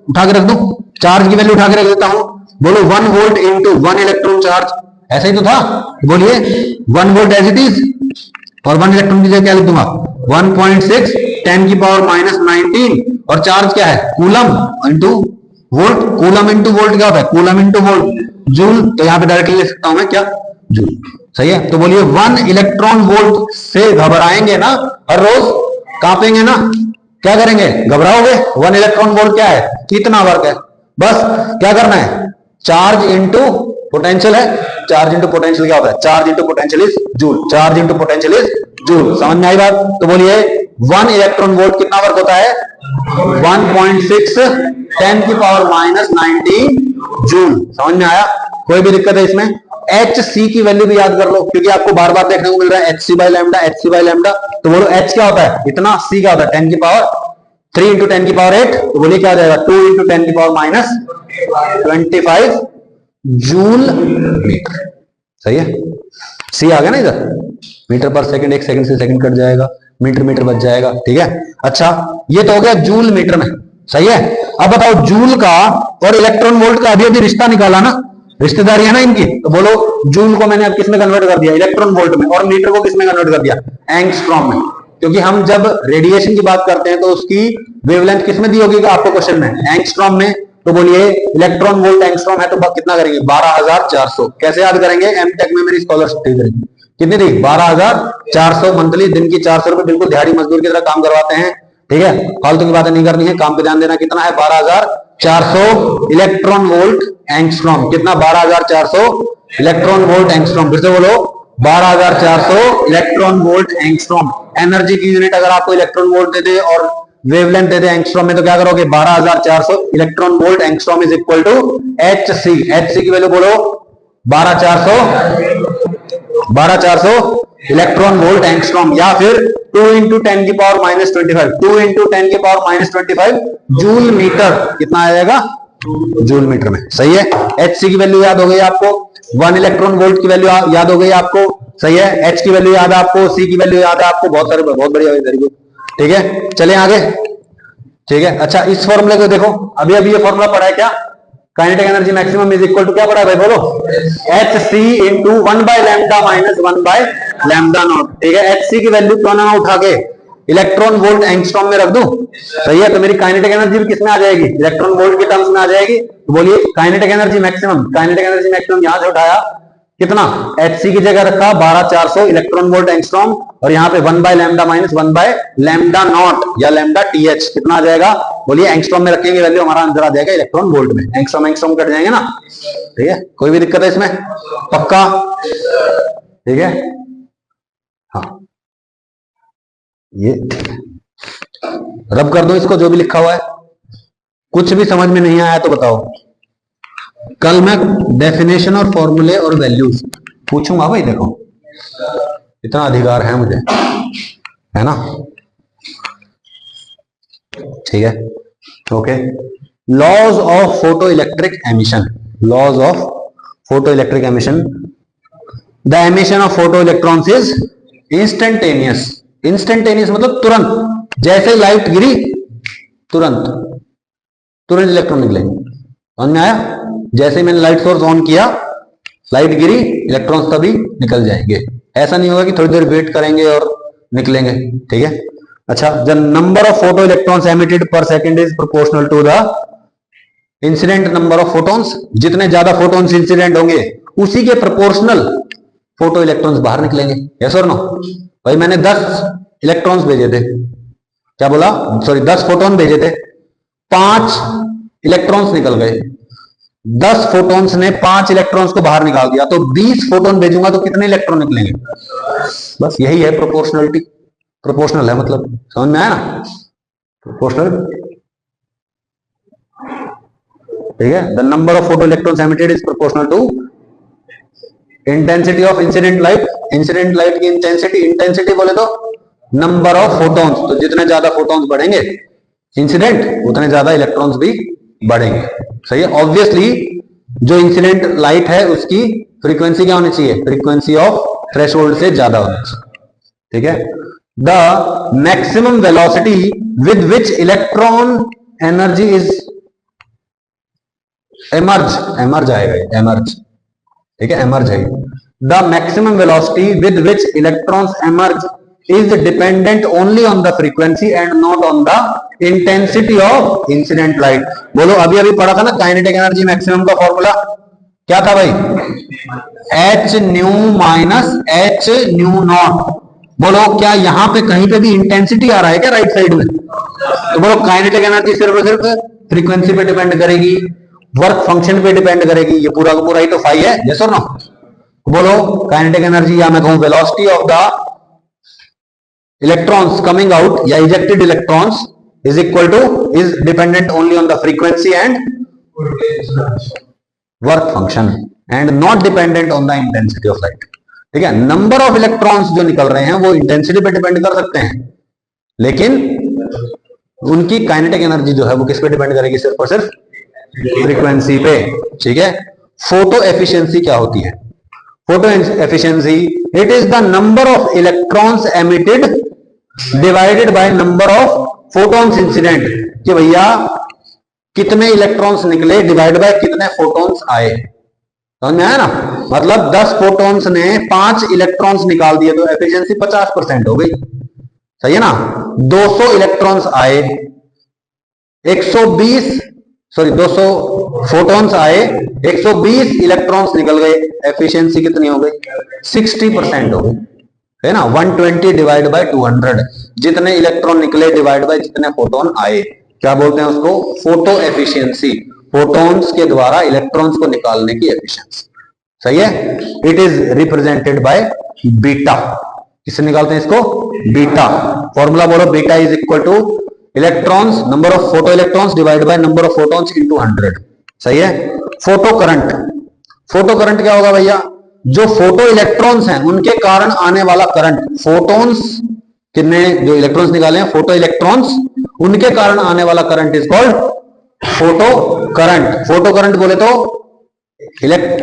उठा के रख दूं, चार्ज की वैल्यू उठा के रख देता हूं। बोलो 1 वोल्ट इंटू 1 इलेक्ट्रॉन चार्ज, ऐसा ही तो था। बोलिए 1 वोल्ट एज इट इज, और 1 इलेक्ट्रॉन की जगह क्या लिख दूंगा, 1.6 10 की पावर माइनस 19, और चार्ज क्या है, coulomb into volt, coulomb into volt क्या होता है, कूलम इंटू वोल्ट जूल, तो यहां पे डायरेक्टली लिख सकता हूं मैं क्या, जूल। सही है, तो बोलिए 1 इलेक्ट्रॉन वोल्ट से घबराएंगे ना, हर रोज कांपेंगे ना, क्या करेंगे, घबराओगे। 1 इलेक्ट्रॉन वोल्ट क्या है, कितना वर्क है, बस क्या करना है, चार्ज इंटू पोटेंशियल है, चार्ज इंटू पोटेंशियल क्या होता है, charge into potential is joule, charge into potential is joule. समझ में आई बात? तो बोलिए 1 इलेक्ट्रॉन वोल्ट कितना वर्क होता है, 1.6 10 की पावर माइनस 19 जूल। समझ में आया? कोई भी दिक्कत है इसमें? एच सी की वैल्यू भी याद कर लो, क्योंकि आपको बार बार देखने को मिल रहा है h c by lambda, h c by lambda. तो बोलो एच क्या होता है इतना, सी क्या होता है 10 की पावर 3 इंटू 10 की पावर 8। तो बोलिए क्या हो जाएगा 2 इंटू 10 की पावर माइनस 25 जूल मीटर। सही है, सी आ गया ना इधर, मीटर पर सेकंड, एक सेकंड से सेकंड कट जाएगा, मीटर मीटर बच जाएगा। ठीक है, अच्छा ये तो हो गया जूल मीटर में। सही है, अब बताओ जूल का और इलेक्ट्रॉन वोल्ट का अभी अभी रिश्ता निकाला ना, रिश्तेदारी है ना इनकी। तो बोलो जूल को मैंने अब किस में कन्वर्ट कर दिया, इलेक्ट्रॉन वोल्ट में, और मीटर को किस में कन्वर्ट कर दिया, एंगस्ट्रॉम में। क्योंकि हम जब रेडिएशन की बात करते हैं तो उसकी वेवलेंथ किस में दी होगी आपको क्वेश्चन में, एंगस्ट्रॉम में। तो बोलिए इलेक्ट्रॉन वोल्ट एंगस्ट्रॉम है तो कितना करेंगे 12400। कैसे याद करेंगे, एमटेक में मेरी स्कॉलरशिप करेंगे, कितनी थी 12400 मंथली, दिन की 400 रुपए, बिल्कुल दिहाड़ी मजदूर की तरह काम करवाते हैं। ठीक है, फालतू की बातें नहीं करनी है, काम पे ध्यान देना। कितना है 12400 इलेक्ट्रॉन वोल्ट एंगस्ट्रॉम, कितना 12400 इलेक्ट्रॉन वोल्ट एंगस्ट्रॉम। फिर से बोलो 12400 इलेक्ट्रॉन वोल्ट एंगस्ट्रॉम। एनर्जी की यूनिट अगर आपको इलेक्ट्रॉन वोल्ट दे दे और वेवलेंथ दे दे एंगस्ट्रॉम में, तो क्या करोगे 12400 electron volt angstrom is equal to h c. H c की वैल्यू बोलो 12400 इलेक्ट्रॉन वोल्ट एंगस्ट्रॉम, या फिर 2 इंटू 10 की पावर माइनस 25, 2 इंटू 10 की पावर माइनस 25 जूल मीटर। कितना आएगा जूल मीटर में। सही है, एच सी की वैल्यू याद हो गई आपको, 1 इलेक्ट्रॉन वोल्ट की वैल्यू याद हो गई आपको। सही है, एच की वैल्यू याद है आपको, सी की वैल्यू याद है आपको, बहुत सारे, बहुत बढ़िया, वेरी गुड। ठीक है, चले आगे। ठीक है, अच्छा इस फॉर्मूले को देखो, अभी अभी ये फॉर्मूला पढ़ा है क्या, kinetic energy maximum is equal to क्या पढ़ा है भाई, बोलो h c into 1 by lambda minus 1 by lambda naught. ठीक है, एच सी की वैल्यू क्यों ना उठा के इलेक्ट्रॉन वोल्ट एंगस्ट्रॉम में रख दूं। सही है, तो मेरी काइनेटिक एनर्जी भी किसमें आ जाएगी, इलेक्ट्रॉन वोल्ट के टर्म्स में आ जाएगी। तो बोलिए kinetic energy maximum, kinetic energy maximum यहां से उठाया, कितना एच सी की जगह रखा 12400 इलेक्ट्रॉन वोल्ट एंगस्ट्रॉम, और यहाँ पे 1 by lambda minus 1 by lambda not या लैम्डा टी एच। कितना आ जाएगा, बोलिए एंगस्ट्रॉम में रखेंगे वैल्यू, हमारा आंसर आ जाएगा इलेक्ट्रॉन वोल्ट में। एंगस्ट्रॉम एंगस्ट्रॉम कट जाएंगे ना। ठीक है, कोई भी दिक्कत है इसमें, पक्का? ठीक है, हाँ ये रब कर दो इसको, जो भी लिखा हुआ है। कुछ भी समझ में नहीं आया तो बताओ, कल मैं डेफिनेशन और फॉर्मूले और वैल्यूज पूछूंगा भाई। देखो इतना अधिकार है मुझे, है ना। ठीक है, okay. Laws of photo electric emission, laws of photo electric emission, the emission of photo electrons is instantaneous. Instantaneous मतलब तुरंत, जैसे लाइट गिरी तुरंत तुरंत इलेक्ट्रॉन निकलेंगे। समझ में आया? जैसे मैंने लाइट सोर्स ऑन किया, लाइट गिरी, इलेक्ट्रॉन्स तभी निकल जाएंगे। ऐसा नहीं होगा कि थोड़ी देर वेट करेंगे और निकलेंगे। ठीक है, अच्छा, the number of photo electrons emitted per second is proportional to the incident number of photons. जितने ज्यादा फोटॉन्स इंसिडेंट होंगे उसी के प्रोपोर्शनल फोटो इलेक्ट्रॉन्स बाहर निकलेंगे। यस और नो? भाई मैंने 10 इलेक्ट्रॉन्स भेजे थे, क्या बोला, सॉरी 10 फोटोन भेजे थे, 5 इलेक्ट्रॉन्स निकल गए। 10 फोटॉन्स ने 5 इलेक्ट्रॉन्स को बाहर निकाल दिया, तो 20 फोटोन भेजूंगा तो कितने इलेक्ट्रॉन निकलेंगे। बस यही है प्रोपोर्शनलिटी, प्रोपोर्शनल है मतलब, समझ में आया ना, प्रोपोर्शनल। ठीक है, the number of photo electrons emitted is proportional to intensity of incident light. Incident light की इंटेंसिटी, इंटेंसिटी बोले तो नंबर ऑफ फोटॉन्स, तो जितने ज्यादा फोटॉन्स बढ़ेंगे इंसिडेंट, उतने ज्यादा इलेक्ट्रॉन्स भी बढ़ेंगे। सही है, ऑब्वियसली जो इंसिडेंट लाइट है उसकी फ्रीक्वेंसी क्या होनी चाहिए, फ्रीक्वेंसी ऑफ थ्रेशोल्ड से ज्यादा होनी चाहिए। ठीक है, the maximum velocity with which electron energy is emerge, emerge आएगा, एमर्ज। ठीक है, एमर्ज है। The maximum velocity with which electrons emerge is dependent only on the frequency and not on the intensity of incident light। बोलो अभी अभी पढ़ा था ना काइनेटिक एनर्जी मैक्सिमम का फॉर्मूला, क्या था भाई, H new minus H new not. बोलो क्या यहां पे कहीं पे भी इंटेंसिटी आ रहा है क्या राइट साइड में? तो बोलो काइनेटिक एनर्जी सिर्फ और सिर्फ फ्रीक्वेंसी पे डिपेंड करेगी। वर्क फंक्शन पे डिपेंड करेगी। ये पूरा का पूरा ही तो फाई है, यस और नो? बोलो काइनेटिक एनर्जी या मैं कहूं velocity of the electrons coming out या ejected electrons is equal to, is dependent only on the frequency and work function and not dependent on the intensity of light. ठीक है, number of electrons जो निकल रहे हैं वो intensity पे depend कर सकते हैं, लेकिन उनकी काइनेटिक एनर्जी जो है वो किस पे डिपेंड करेगी? सिर्फ और सिर्फ फ्रीक्वेंसी पे। ठीक है, फोटो एफिशिएंसी क्या होती है? Photo efficiency, it is the number of electrons emitted divided by number of photons incident. कि भैया कितने इलेक्ट्रॉन्स निकले डिवाइड बाय कितने फोटॉन्स आए। समझ में आया ना? मतलब 10 फोटॉन्स ने 5 इलेक्ट्रॉन्स निकाल दिए तो एफिशिएंसी 50% हो गई। सही है ना? 200 इलेक्ट्रॉन्स आए, 200 फोटॉन्स आए, 120 इलेक्ट्रॉन्स निकल गए, एफिशिएंसी कितनी हो गई? 60% हो गई, है ना? 120 डिवाइड बाय 200, जितने इलेक्ट्रॉन निकले डिवाइड बाय जितने फोटोन आए, क्या बोलते हैं उसको? Photo efficiency. फोटॉन्स के द्वारा इलेक्ट्रॉन्स को निकालने की एफिशिएंसी। सही है? It is represented by beta. किससे निकालते हैं इसको? बीटा। फॉर्मूला बोलो, beta is equal two electrons, number of photo electrons divide by number of photons into 100। सही है? फोटो करंट, फोटो करंट क्या होगा भैया? जो फोटो इलेक्ट्रॉन्स हैं उनके कारण आने वाला करंट, फोटॉन्स कितने जो इलेक्ट्रॉन्स निकाले हैं, फोटो इलेक्ट्रॉन्स, उनके कारण आने वाला current is called photo current. Photo current बोले तो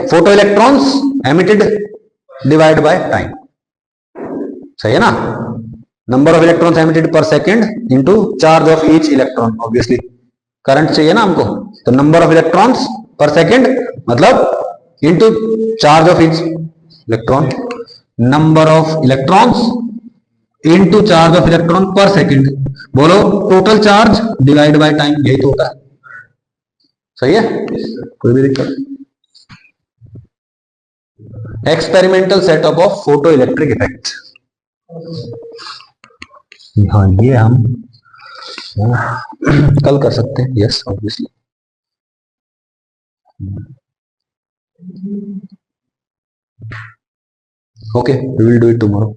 photo electrons emitted divide by time. सही है ना? नंबर ऑफ इलेक्ट्रॉन्स एमिटेड पर second into charge of each electron. Obviously current चाहिए ना हमको, तो नंबर ऑफ इलेक्ट्रॉन्स पर सेकेंड मतलब into charge of each electron, number of electrons into charge of electron पर सेकेंड। बोलो total charge divide by time, यही तो होता है। सही है? कोई भी दिक्कत? Experimental setup of photo electric effect. हाँ, ये हम कल कर सकते हैं। Yes obviously. Okay, we will do it tomorrow.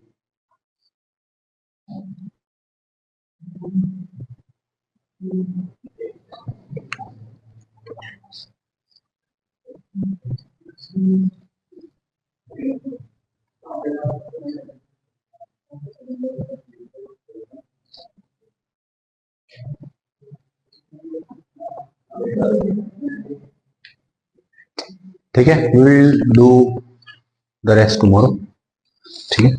ठीक है, we will do the rest tomorrow. ठीक है।